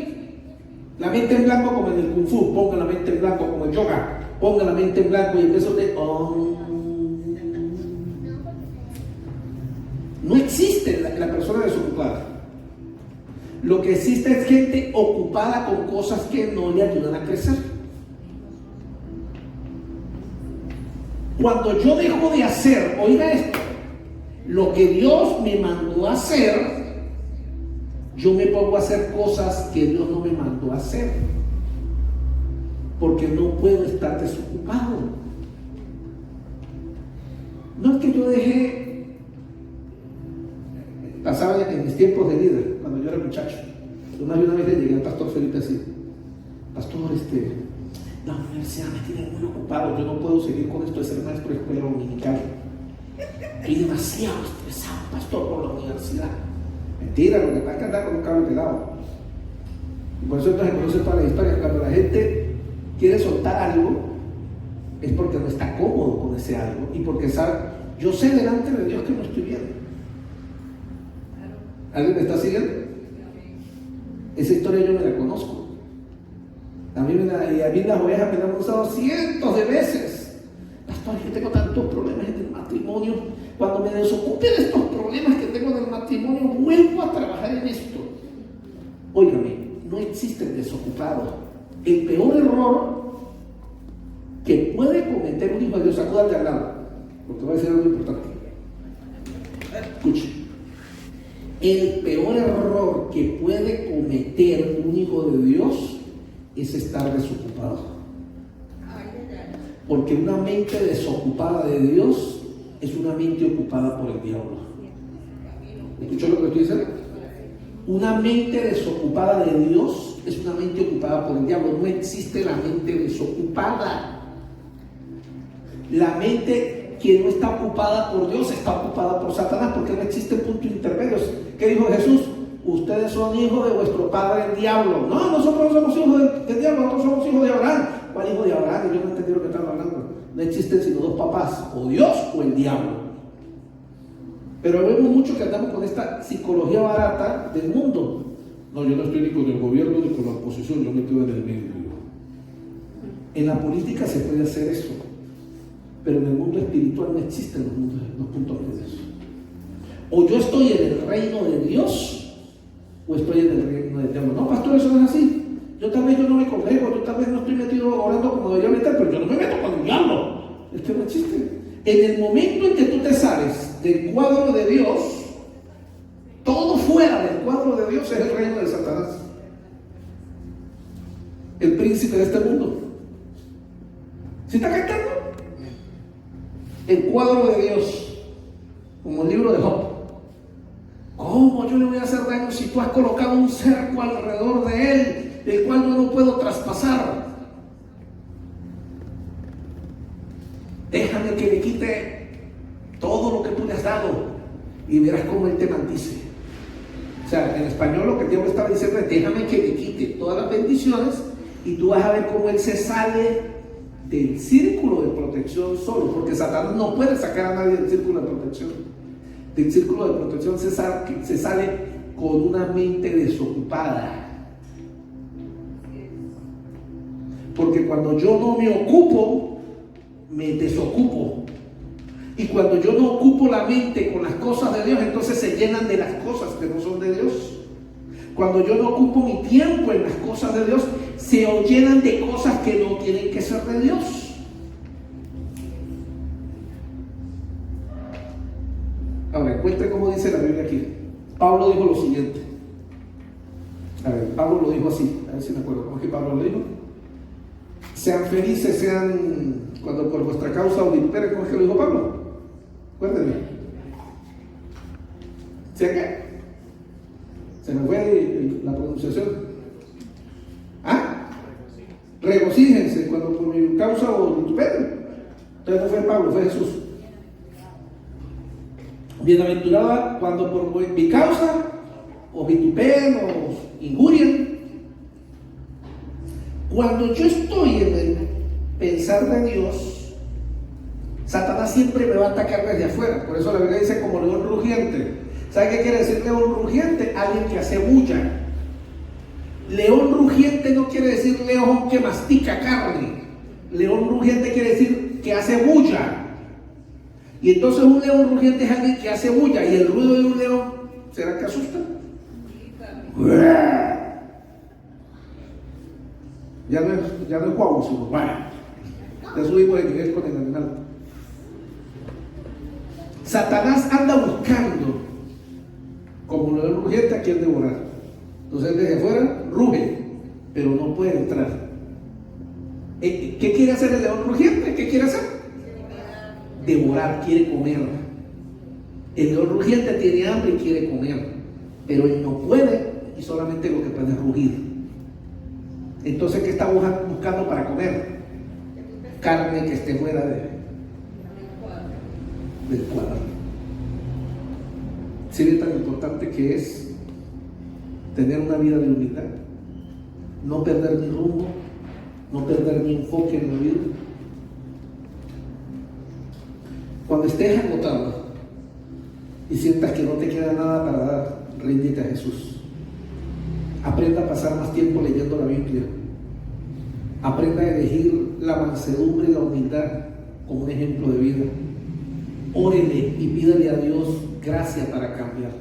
Speaker 1: la mente en blanco como en el kung fu. Ponga la mente en blanco como en yoga. Ponga la mente en blanco y empieza usted. No existe la persona desocupada. Lo que existe es gente ocupada con cosas que no le ayudan a crecer. Cuando yo dejo de hacer, oiga esto, lo que Dios me mandó a hacer, yo me pongo a hacer cosas que Dios no me mandó a hacer, porque no puedo estar desocupado. No es que yo dejé, pasaba en mis tiempos de líder, cuando yo era muchacho. Una vez le llegué al pastor Felipe así: pastor, la universidad me tiene muy ocupado, yo no puedo seguir con esto de ser maestro de escuela dominical. Estoy demasiado estresado, pastor, por la universidad. Mentira, lo que pasa es que andar con un cable pelado. Y por eso entonces conoce toda la historia. Cuando la gente quiere soltar algo, es porque no está cómodo con ese algo y porque sabe, yo sé delante de Dios que no estoy bien. ¿Alguien me está siguiendo? Esa historia yo me la conozco. A mí las ovejas me la han usado cientos de veces pastor, es que tengo tantos problemas en el matrimonio. Cuando me desocupe de estos problemas que tengo en el matrimonio, vuelvo a trabajar en esto. Óigame, no existe el desocupado. El peor error que puede cometer un hijo de Dios, acúdate al lado, porque voy a decir algo importante. Escuche. El peor error que puede cometer un hijo de Dios es estar desocupado. Porque una mente desocupada de Dios es una mente ocupada por el diablo. ¿Escuchó lo que estoy diciendo? Una mente desocupada de Dios es una mente ocupada por el diablo. No existe la mente desocupada. La mente que no está ocupada por Dios está ocupada por Satanás, porque no existe punto intermedio. ¿Qué dijo Jesús? Ustedes son hijos de vuestro padre el diablo. No, nosotros no somos hijos del diablo, nosotros somos hijos de Abraham. ¿Cuál hijo de Abraham? Yo no entendí lo que están hablando. No existen sino dos papás, o Dios o el diablo. Pero vemos mucho que andamos con esta psicología barata del mundo. No, yo no estoy ni con el gobierno ni con la oposición, yo me quedo en el medio. En la política se puede hacer eso, pero en el mundo espiritual no existen los puntos medios. O yo estoy en el reino de Dios, o estoy en el reino del diablo. No, pastor, eso no es así. Yo tal vez no me congrego, yo tal vez no estoy metido orando como debería meter, pero yo no me meto con el diablo. Es que no existe. En el momento en que tú te sales del cuadro de Dios, todo fuera del cuadro de Dios es el reino de Satanás, el príncipe de este mundo. ¿Sí está captando? El cuadro de Dios, como el libro de Job. ¿Cómo yo le voy a hacer daño si tú has colocado un cerco alrededor de él, el cual yo no puedo traspasar? Déjame que le quite todo lo que tú le has dado y verás cómo él te maldice. O sea, en español lo que Dios estaba diciendo es: déjame que le quite todas las bendiciones y tú vas a ver cómo él se sale del círculo de protección solo, porque Satanás no puede sacar a nadie del círculo de protección. Del círculo de protección se sale con una mente desocupada. Porque cuando yo no me ocupo, me desocupo. Y cuando yo no ocupo la mente con las cosas de Dios, entonces se llenan de las cosas que no son de Dios. Cuando yo no ocupo mi tiempo en las cosas de Dios, se llenan de cosas que no tienen que ser de Dios. Ahora, encuentre cómo dice la Biblia aquí. Pablo dijo lo siguiente. A ver, Pablo lo dijo así. A ver si me acuerdo. ¿Cómo es que Pablo lo dijo? Sean felices, cuando por vuestra causa os vituperen. ¿Cómo es que lo dijo Pablo? Acuérdenme. ¿Sí qué? Se me fue la pronunciación. ¿Ah? Regocíjense cuando por mi causa os vituperen. Entonces no fue Pablo, fue Jesús. Bienaventurada cuando por mi causa os vituperen, os injurien. Cuando yo estoy en el pensar de Dios, Satanás siempre me va a atacar desde afuera. Por eso la Biblia dice como león rugiente. ¿Sabe qué quiere decir león rugiente? Alguien que hace bulla. León rugiente no quiere decir león que mastica carne. León rugiente quiere decir que hace bulla. Y entonces un león rugiente es alguien que hace bulla. Y el ruido de un león, ¿será que asusta? Ya no es guau, sino bueno. Ya subimos de nivel con el animal. Satanás anda buscando como león rugiente a quien devorar. Entonces desde afuera ruge, pero no puede entrar. ¿Qué quiere hacer el león rugiente? ¿Qué quiere hacer? Devorar, quiere comer. El león rugiente tiene hambre y quiere comer, pero él no puede y solamente lo que puede es rugir. Entonces, ¿qué está buscando para comer? Carne que esté fuera del cuadro. ¿Sí ve tan importante que es tener una vida de humildad? No perder mi rumbo, no perder mi enfoque en la vida. Cuando estés agotado y sientas que no te queda nada para dar, ríndete a Jesús. Aprenda a pasar más tiempo leyendo la Biblia. Aprenda a elegir la mansedumbre y la humildad como un ejemplo de vida. Órele y pídale a Dios gracia para cambiar.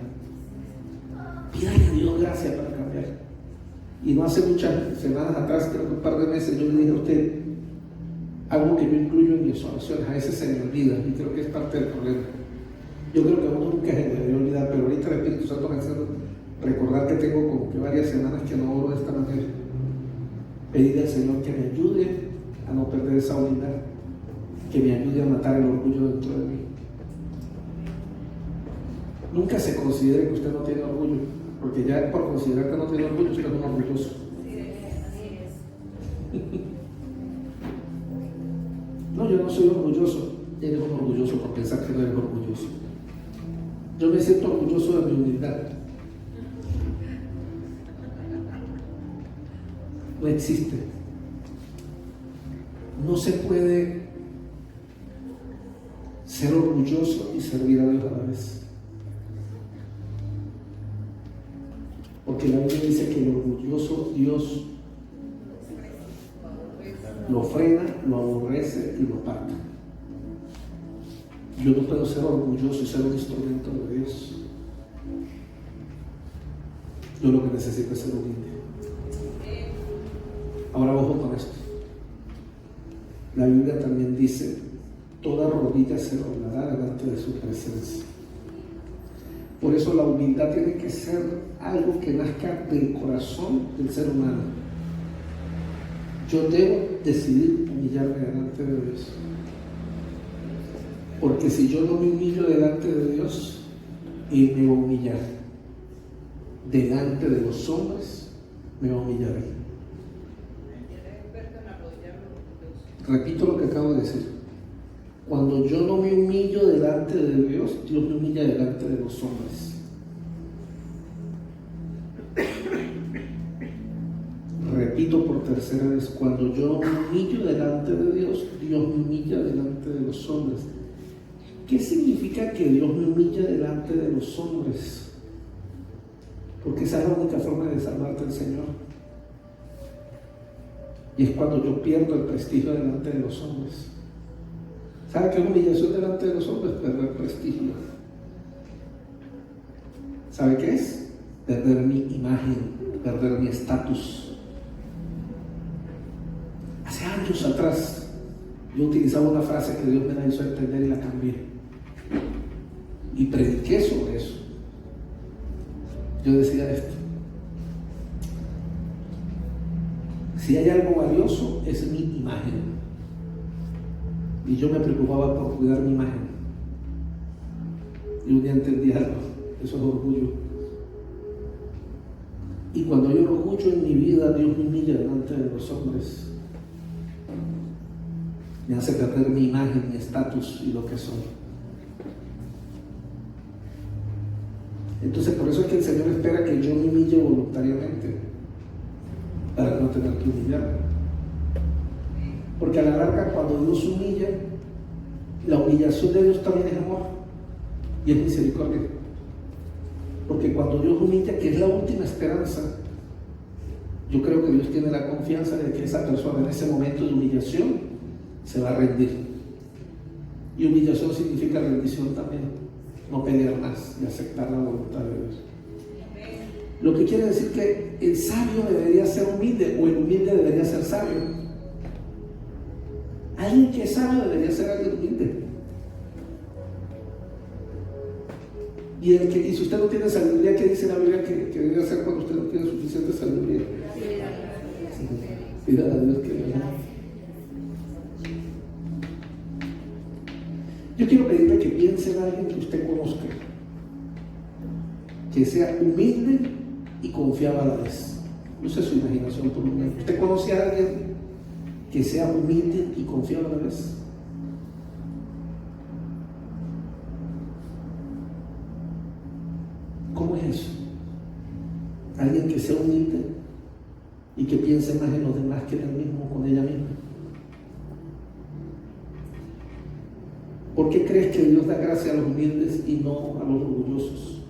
Speaker 1: Pídale a Dios gracia para cambiar. Y no hace muchas semanas atrás, creo que un par de meses, yo le dije a usted algo que yo incluyo en mis oraciones. A veces se me olvida y creo que es parte del problema. Yo creo que a uno nunca se me debe olvidar, pero ahorita el Espíritu Santo me hace recordar que tengo como que varias semanas que no oro de esta manera. Pedirle al Señor que me ayude a no perder esa unidad, que me ayude a matar el orgullo dentro de mí. Nunca se considere que usted no tiene orgullo, porque ya por considerar que no tiene orgullo, usted es un orgulloso. No, yo no soy orgulloso. Eres un orgulloso por pensar que no eres orgulloso. Yo me siento orgulloso de mi humildad. No existe. No se puede ser orgulloso y servir a Dios a la vez. Porque la Biblia dice que el orgulloso Dios lo frena, lo aborrece y lo aparta. Yo no puedo ser orgulloso y ser un instrumento de Dios. Yo lo que necesito es ser humilde. Ahora ojo con esto. La Biblia también dice: toda rodilla se doblará delante de su presencia. Por eso la humildad tiene que ser algo que nazca del corazón del ser humano. Yo debo decidir humillarme delante de Dios. Porque si yo no me humillo delante de Dios, Él me va a humillar. Delante de los hombres me va a humillar Él. Repito lo que acabo de decir. Cuando yo no me humillo delante de Dios, Dios me humilla delante de los hombres. Repito por tercera vez, cuando yo me humillo delante de Dios, Dios me humilla delante de los hombres. ¿Qué significa que Dios me humilla delante de los hombres? Porque esa es la única forma de salvarte el Señor. Y es cuando yo pierdo el prestigio delante de los hombres. ¿Sabe qué humillación delante de los hombres? Perder prestigio. ¿Sabe qué es? Perder mi imagen, perder mi estatus. Hace años atrás yo utilizaba una frase que Dios me la hizo entender y la cambié. Y prediqué sobre eso. Yo decía esto: si hay algo valioso, es mi imagen. Y yo me preocupaba por cuidar mi imagen. Y un día entendí algo: eso es orgullo. Y cuando hay orgullo en mi vida, Dios me humilla delante de los hombres. Me hace perder mi imagen, mi estatus y lo que soy. Entonces por eso es que el Señor espera que yo me humille voluntariamente, para no tener que humillarme. Porque a la larga, cuando Dios humilla, la humillación de Dios también es amor y es misericordia. Porque cuando Dios humilla, que es la última esperanza, yo creo que Dios tiene la confianza de que esa persona en ese momento de humillación se va a rendir. Y humillación significa rendición también, no pelear más y aceptar la voluntad de Dios. Lo que quiere decir que el sabio debería ser humilde, o el humilde debería ser sabio. Alguien que es sabio debería ser alguien humilde. Y si usted no tiene sabiduría, ¿qué dice la Biblia que debe hacer cuando usted no tiene suficiente sabiduría? Pida a Dios que le ayude. Yo quiero pedirle que piense en alguien que usted conozca, que sea humilde y confiado a la vez. Use su imaginación por un momento. ¿Usted conoce a alguien que sea humilde y confiado a la vez? ¿Cómo es eso? Alguien que sea humilde y que piense más en los demás que en él mismo, con ella misma. ¿Por qué crees que Dios da gracia a los humildes y no a los orgullosos?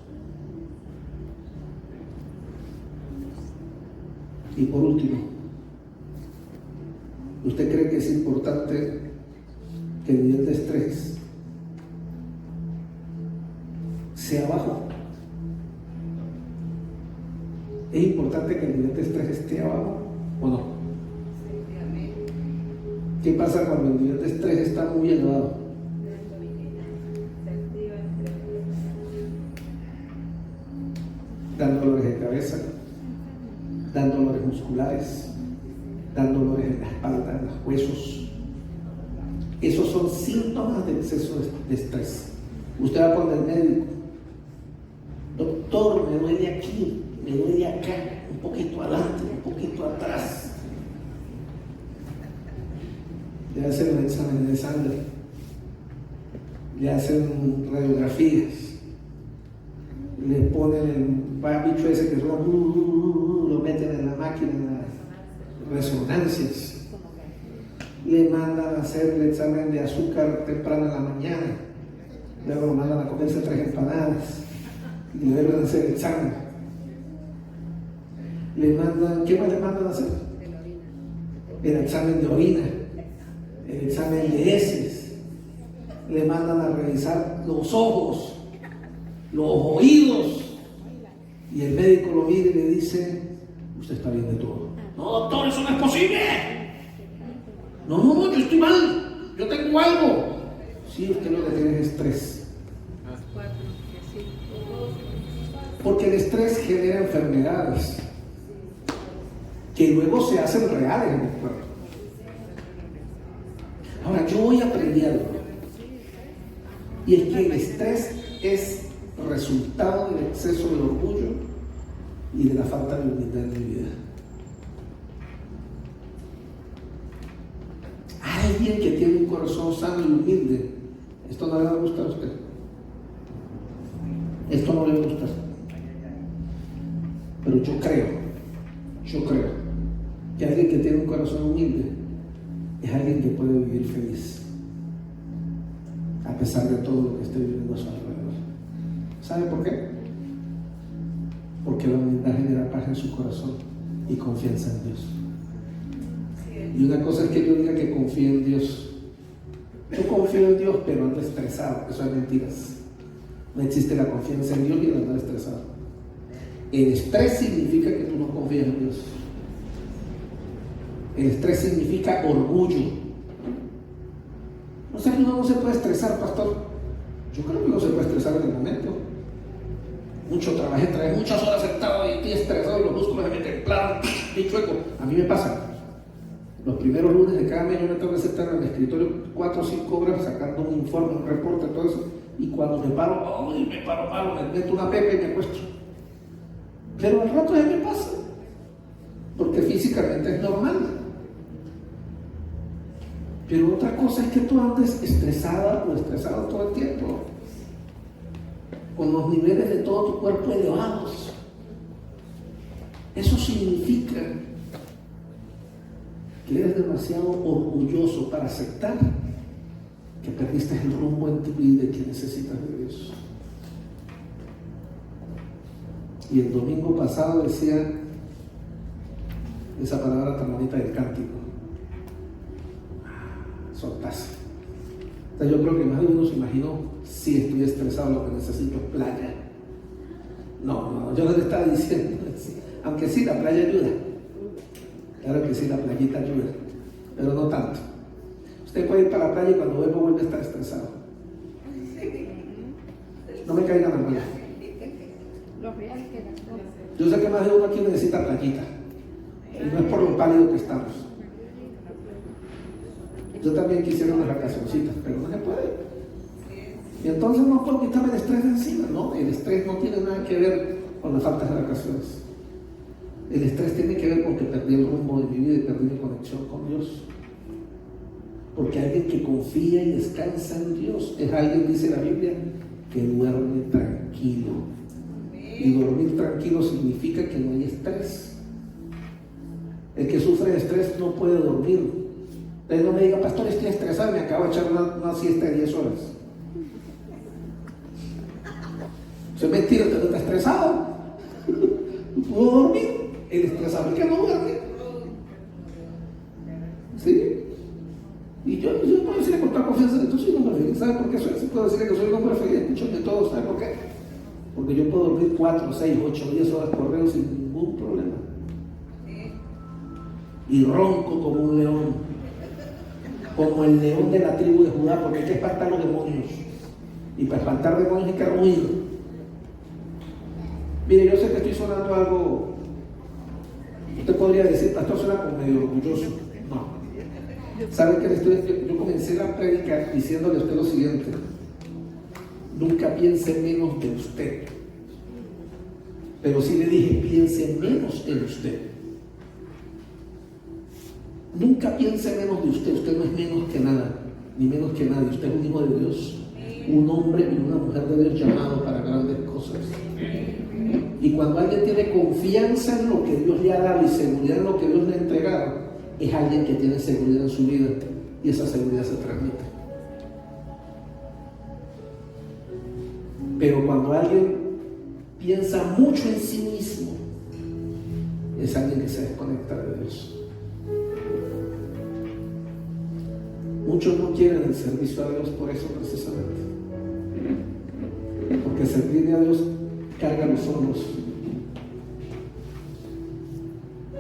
Speaker 1: Y por último, ¿usted cree que es importante que el nivel de estrés sea bajo. Es importante que el nivel de estrés esté abajo, ¿o no? ¿Qué pasa cuando el nivel de estrés está muy elevado? Dan dolores de cabeza, dan dolores musculares, dan dolores en la espalda, en los huesos. Esos son síntomas de exceso de estrés. Usted va con el médico: doctor, me duele aquí, me duele acá, un poquito adelante, un poquito atrás. Le hacen un examen de sangre, le hacen radiografías, le ponen el bicho ese que suena, lo meten en la máquina, en las resonancias, le mandan a hacer el examen de azúcar temprano en la mañana, luego lo mandan a comerse 3 empanadas y le deben hacer el examen. Le mandan, ¿qué más le mandan a hacer? El examen de orina, el examen de heces, le mandan a revisar los ojos, los oídos, y el médico lo mira y le dice: usted está bien de todo. No, doctor, eso no es posible. No, yo estoy mal, yo tengo algo. Sí, usted lo que tiene es estrés. Porque el estrés genera enfermedades que luego se hacen reales en el cuerpo. Ahora, yo voy aprendiendo, y es que el estrés es resultado del exceso del orgullo y de la falta de humildad en mi vida. Alguien que tiene un corazón sano y humilde, esto no le va a gustar a usted. Esto no le va a gustar. Pero yo creo que alguien que tiene un corazón humilde es alguien que puede vivir feliz a pesar de todo lo que esté viviendo a su alrededor. ¿Sabe por qué? Porque la humildad genera paz en su corazón y confianza en Dios. Y una cosa es que yo diga que confío en Dios. Yo confío en Dios, pero ando estresado. Eso es mentiras. No existe la confianza en Dios y el andar estresado. El estrés significa que tú no confías en Dios. El estrés significa orgullo. O sea que uno no se puede estresar, pastor. Yo creo que no se puede estresar en el momento. Mucho trabajé, trae muchas horas sentado y estoy estresado y los músculos se me templaron y chueco. A mí me pasa. Los primeros lunes de cada mes yo me tengo que sentar en el escritorio 4 o 5 horas sacando un informe, un reporte, todo eso. Y cuando me paro malo, me meto una pepe y me acuesto. Pero al rato ya me pasa. Porque físicamente es normal. Pero otra cosa es que tú andes estresada o estresado todo el tiempo, con los niveles de todo tu cuerpo elevados. Eso significa que eres demasiado orgulloso para aceptar que perdiste el rumbo en tu vida y que necesitas de Dios. Y el domingo pasado decía esa palabra tan bonita del cántico: soltarse. Entonces yo creo que más de uno se imaginó: si estoy estresado, lo que necesito es playa. No, yo no le estaba diciendo, aunque sí, la playa ayuda. Claro que sí, la playita ayuda, pero no tanto. Usted puede ir para la playa y cuando vuelve a estar estresado. No me caigan las manos. Yo sé que más de uno aquí necesita playita, y no es por lo pálido que estamos. Yo también quisiera unas vacacioncitas, pero no se puede. Y entonces no puedo quitarme el estrés de encima, ¿no? El estrés no tiene nada que ver con la falta de vacaciones. El estrés tiene que ver con que perdí el rumbo de mi vida y perdí mi conexión con Dios. Porque alguien que confía y descansa en Dios es alguien, dice la Biblia, que duerme tranquilo. Y dormir tranquilo significa que no hay estrés. El que sufre de estrés no puede dormir. Entonces no me diga: pastor, estoy estresado, me acabo de echar una siesta de 10 horas. Eso es mentira, usted no está estresado. No puedo dormir. El estresado es que no duerme. ¿Sí? Y yo puedo decir por toda confianza de tus hijos, hombre. ¿Sabes por qué soy así? Puedo decirle que soy un hombre feliz, escúchame todo. ¿Sabes por qué? Porque yo puedo dormir 4, 6, 8, 10 horas corriendo sin ningún problema. Y ronco como un león, como el león de la tribu de Judá, porque hay que espantar los demonios. Y para espantar demonios hay que ruir. Mire, yo sé que estoy sonando algo. Usted podría decir, pastor, suena como medio orgulloso. No. ¿Sabe que yo comencé la prédica diciéndole a usted lo siguiente? Nunca piense menos de usted. Pero sí le dije, piense menos en usted. Nunca piense menos de usted. Usted no es menos que nada, ni menos que nadie. Usted es un hijo de Dios, un hombre y una mujer de Dios llamado para grandes cosas. Y cuando alguien tiene confianza en lo que Dios le ha dado y seguridad en lo que Dios le ha entregado, es alguien que tiene seguridad en su vida, y esa seguridad se transmite. Pero cuando alguien piensa mucho en sí mismo, es alguien que se desconecta de Dios. Muchos no quieren el servicio a Dios por eso precisamente, porque servirle a Dios carga los hombros.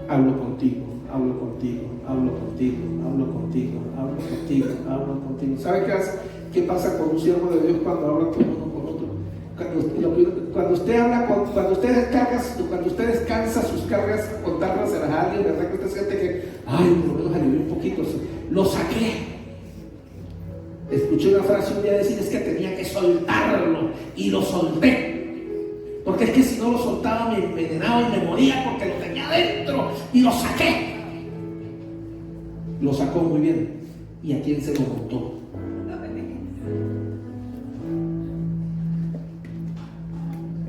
Speaker 1: Hablo contigo, hablo contigo, hablo contigo, hablo contigo, hablo contigo, hablo contigo. ¿Sabe qué pasa con un siervo de Dios cuando habla con uno con otro? Cuando usted habla, cuando usted descansa sus cargas, contárselas a alguien, ¿verdad que usted siente que, ay, por lo menos alivié un poquito, lo saqué? Escuché una frase un día decir, es que tenía que soltarlo, y lo solté. Porque es que si no lo soltaba me envenenaba y me moría porque lo tenía adentro, y lo saqué. Lo sacó muy bien. ¿Y a quién se lo montó?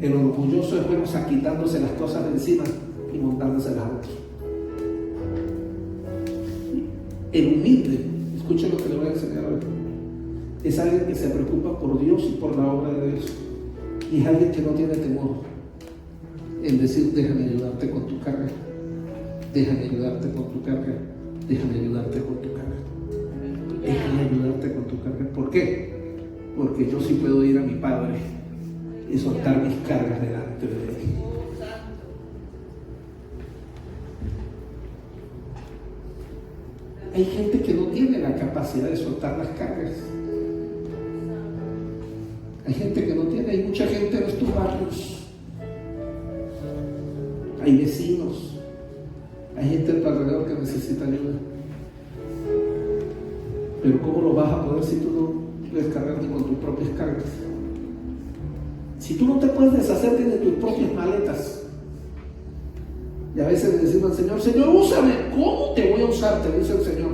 Speaker 1: El orgulloso es bueno quitándose las cosas de encima y montándoselas a otros. El humilde, escuche lo que le voy a enseñar hoy, es alguien que se preocupa por Dios y por la obra de Dios. Y es alguien que no tiene temor en decir, déjame ayudarte con tu carga, déjame ayudarte con tu carga, déjame ayudarte con tu carga, déjame ayudarte con tu carga. ¿Por qué? Porque yo sí puedo ir a mi Padre y soltar mis cargas delante de Él. Hay gente que no tiene la capacidad de soltar las cargas. Hay gente que no tiene, hay mucha gente en estos barrios, hay vecinos, hay gente a tu alrededor que necesita ayuda. Pero ¿cómo lo vas a poder si tú no puedes cargarte con tus propias cargas? Si tú no te puedes deshacerte de tus propias maletas, y a veces le decimos al Señor, Señor, úsame. ¿Cómo te voy a usar? Te dice el Señor.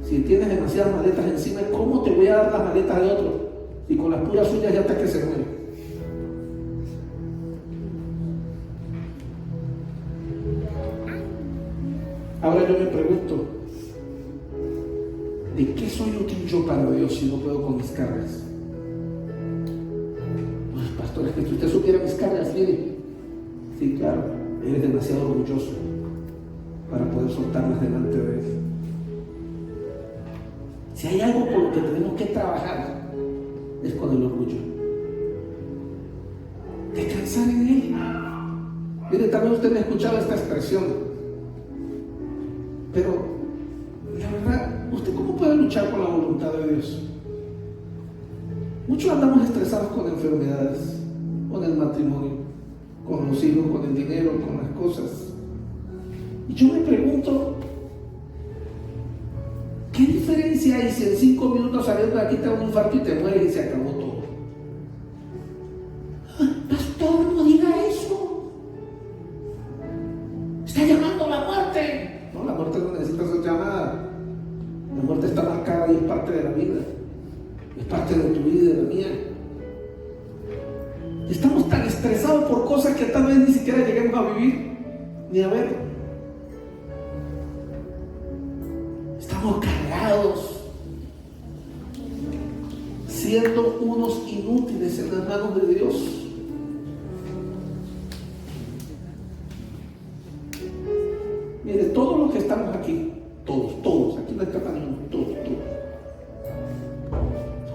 Speaker 1: Si tienes demasiadas maletas encima, ¿cómo te voy a dar las maletas de otro? Y con las puras suyas ya hasta que se muere. Ahora yo me pregunto, ¿de qué soy útil yo para Dios si no puedo con mis cargas? Pues pastor, es que si usted supiera mis cargas, mire, sí, claro, eres demasiado orgulloso para poder soltarlas delante de Él. Si hay algo por lo que tenemos que trabajar, es con el orgullo. Descansar en Él. Mire, también usted me ha escuchado esta expresión, pero la verdad, ¿usted cómo puede luchar con la voluntad de Dios? Muchos andamos estresados con enfermedades, con el matrimonio, con los hijos, con el dinero, con las cosas. Y yo me pregunto, ¿qué diferencia hay si en 5 minutos saliendo de aquí te da un infarto y te mueres y se acabó todo? Pastor, no diga eso. Está llamando la muerte. No, la muerte no necesita ser llamada. La muerte está marcada y es parte de la vida. Es parte de tu vida y de la mía. Estamos tan estresados por cosas que tal vez ni siquiera lleguemos a vivir ni a ver. Estamos cargados, siendo unos inútiles en las manos de Dios. Mire, todos los que estamos aquí, todos, aquí no escapa ninguno, todos,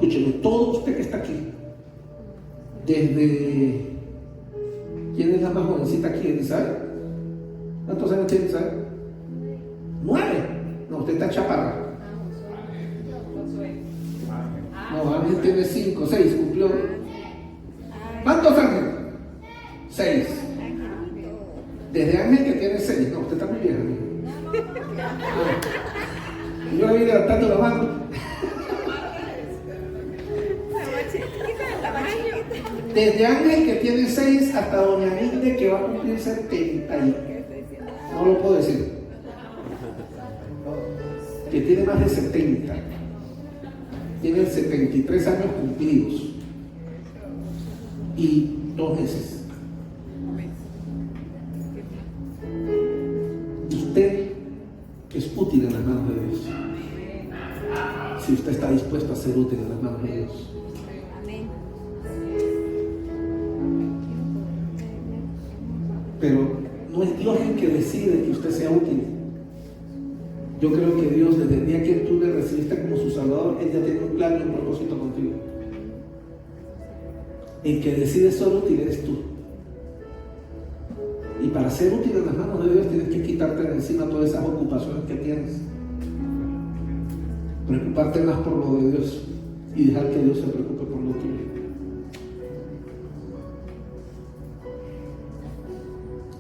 Speaker 1: escúcheme, todo usted que está aquí, desde, ¿quién es la más jovencita aquí? ¿Elizabeth? ¿Cuántos años tiene Elizabeth? 9. No, usted está chaparra. No, Ángel tiene 5, 6, cumplió. ¿Cuántos Ángel? 6. Desde Ángel que tiene 6. No, usted está muy vieja. Yo le voy levantando la mano. Desde Ángel que tiene 6 hasta Doña Ninde que va a cumplir 70. No lo puedo decir. Que tiene más de 70. Tiene 73 años cumplidos. Y 2 meses. Usted es útil en las manos de Dios. Si usted está dispuesto a ser útil en las manos de Dios. Pero no es Dios el que decide que usted sea útil. Yo creo que Dios, desde el día que tú le recibiste como su Salvador, Él ya tiene un plan y un propósito contigo. El que decide ser útil eres tú. Y para ser útil en las manos de Dios tienes que quitarte de encima todas esas ocupaciones que tienes. Preocuparte más por lo de Dios y dejar que Dios se preocupe por lo tuyo.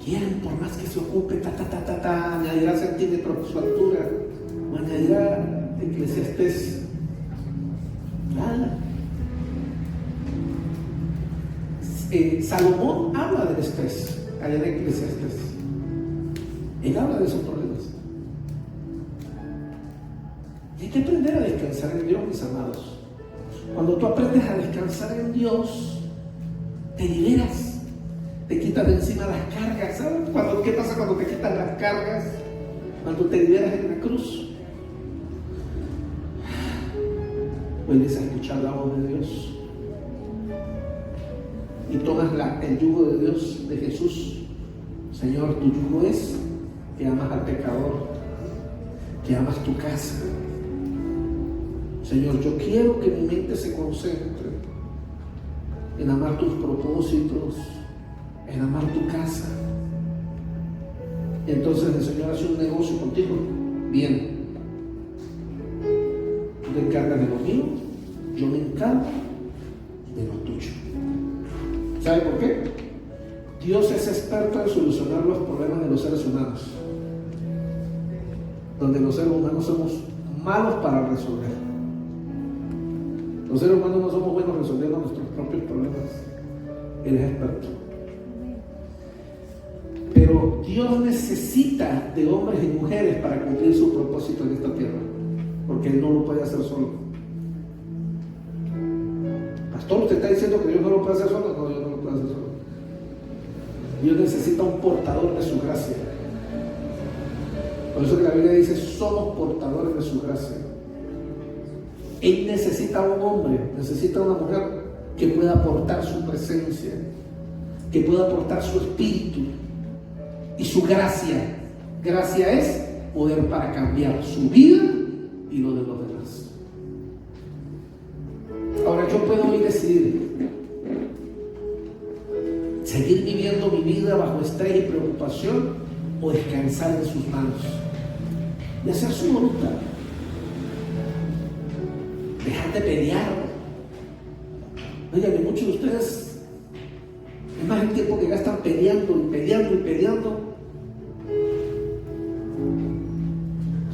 Speaker 1: ¿Quién, por más que se ocupe, añadirá centímetros por su altura? O añadirá Eclesiastés. Nada. Salomón habla del estrés, allá en Eclesiastés. Él habla de esos problemas. Y hay que aprender a descansar en Dios, mis amados. Cuando tú aprendes a descansar en Dios, te liberas. Te quitas de encima las cargas. ¿Sabes qué pasa cuando te quitas las cargas? Cuando te liberas en la cruz. Vuelves a escuchar la voz de Dios. Y tomas el yugo de Dios, de Jesús. Señor, tu yugo es que amas al pecador, que amas tu casa. Señor, yo quiero que mi mente se concentre en amar tus propósitos, en amar tu casa. Y entonces el Señor hace un negocio contigo. Bien. Tú te encargas de lo mío, yo me encargo de lo tuyo. ¿Sabe por qué? Dios es experto en solucionar los problemas de los seres humanos, donde los seres humanos somos malos para resolver. Los seres humanos no somos buenos resolviendo nuestros propios problemas. Él es experto. Pero Dios necesita de hombres y mujeres para cumplir su propósito en esta tierra, porque Él no lo puede hacer solo. Pastor, ¿usted está diciendo que Dios no lo puede hacer solo? No, Dios no lo puede hacer solo. Dios necesita un portador de su gracia. Por eso que la Biblia dice, somos portadores de su gracia. Él necesita un hombre, necesita una mujer que pueda aportar su presencia, que pueda aportar su espíritu y su gracia. Gracia es poder para cambiar su vida y lo de los demás. Ahora yo puedo hoy decidir seguir viviendo mi vida bajo estrés y preocupación o descansar en sus manos y hacer su voluntad. Dejar de pelear. Oigan, muchos de ustedes, es más el tiempo que gastan peleando y peleando y peleando.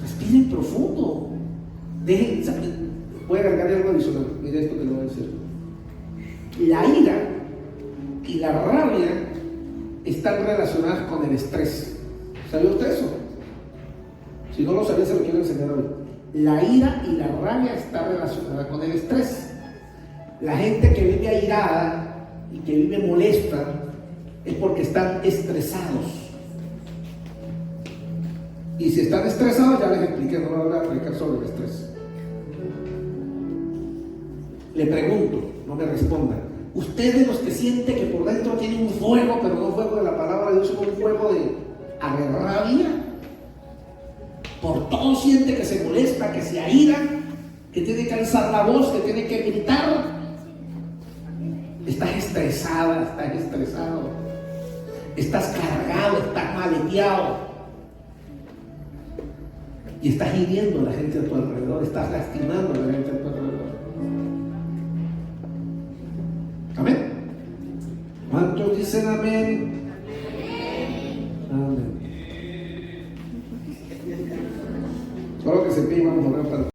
Speaker 1: Respiren profundo. Dejen, voy a agregar algo adicional. Mira esto que le voy a decir. La ira y la rabia están relacionadas con el estrés. ¿Sabía usted eso? Si no lo sabía, se lo quiero enseñar hoy. La ira y la rabia están relacionadas con el estrés. La gente que vive airada y que vive molesta es porque están estresados. Y si están estresados, ya les expliqué, no voy a explicar sobre el estrés. Le pregunto, no me responda. ¿Usted de los que siente que por dentro tiene un fuego, pero no un fuego de la palabra de Dios, sino un fuego de rabia? Por todo siente que se molesta, que se aira. que tiene que alzar la voz, que tiene que gritar. Estás estresada, estás estresado, estás cargado, estás maleteado y estás hiriendo a la gente a tu alrededor, estás lastimando a la gente a tu alrededor. Amén. ¿Cuántos dicen amén? Amén. Solo que se pide, vamos a orar para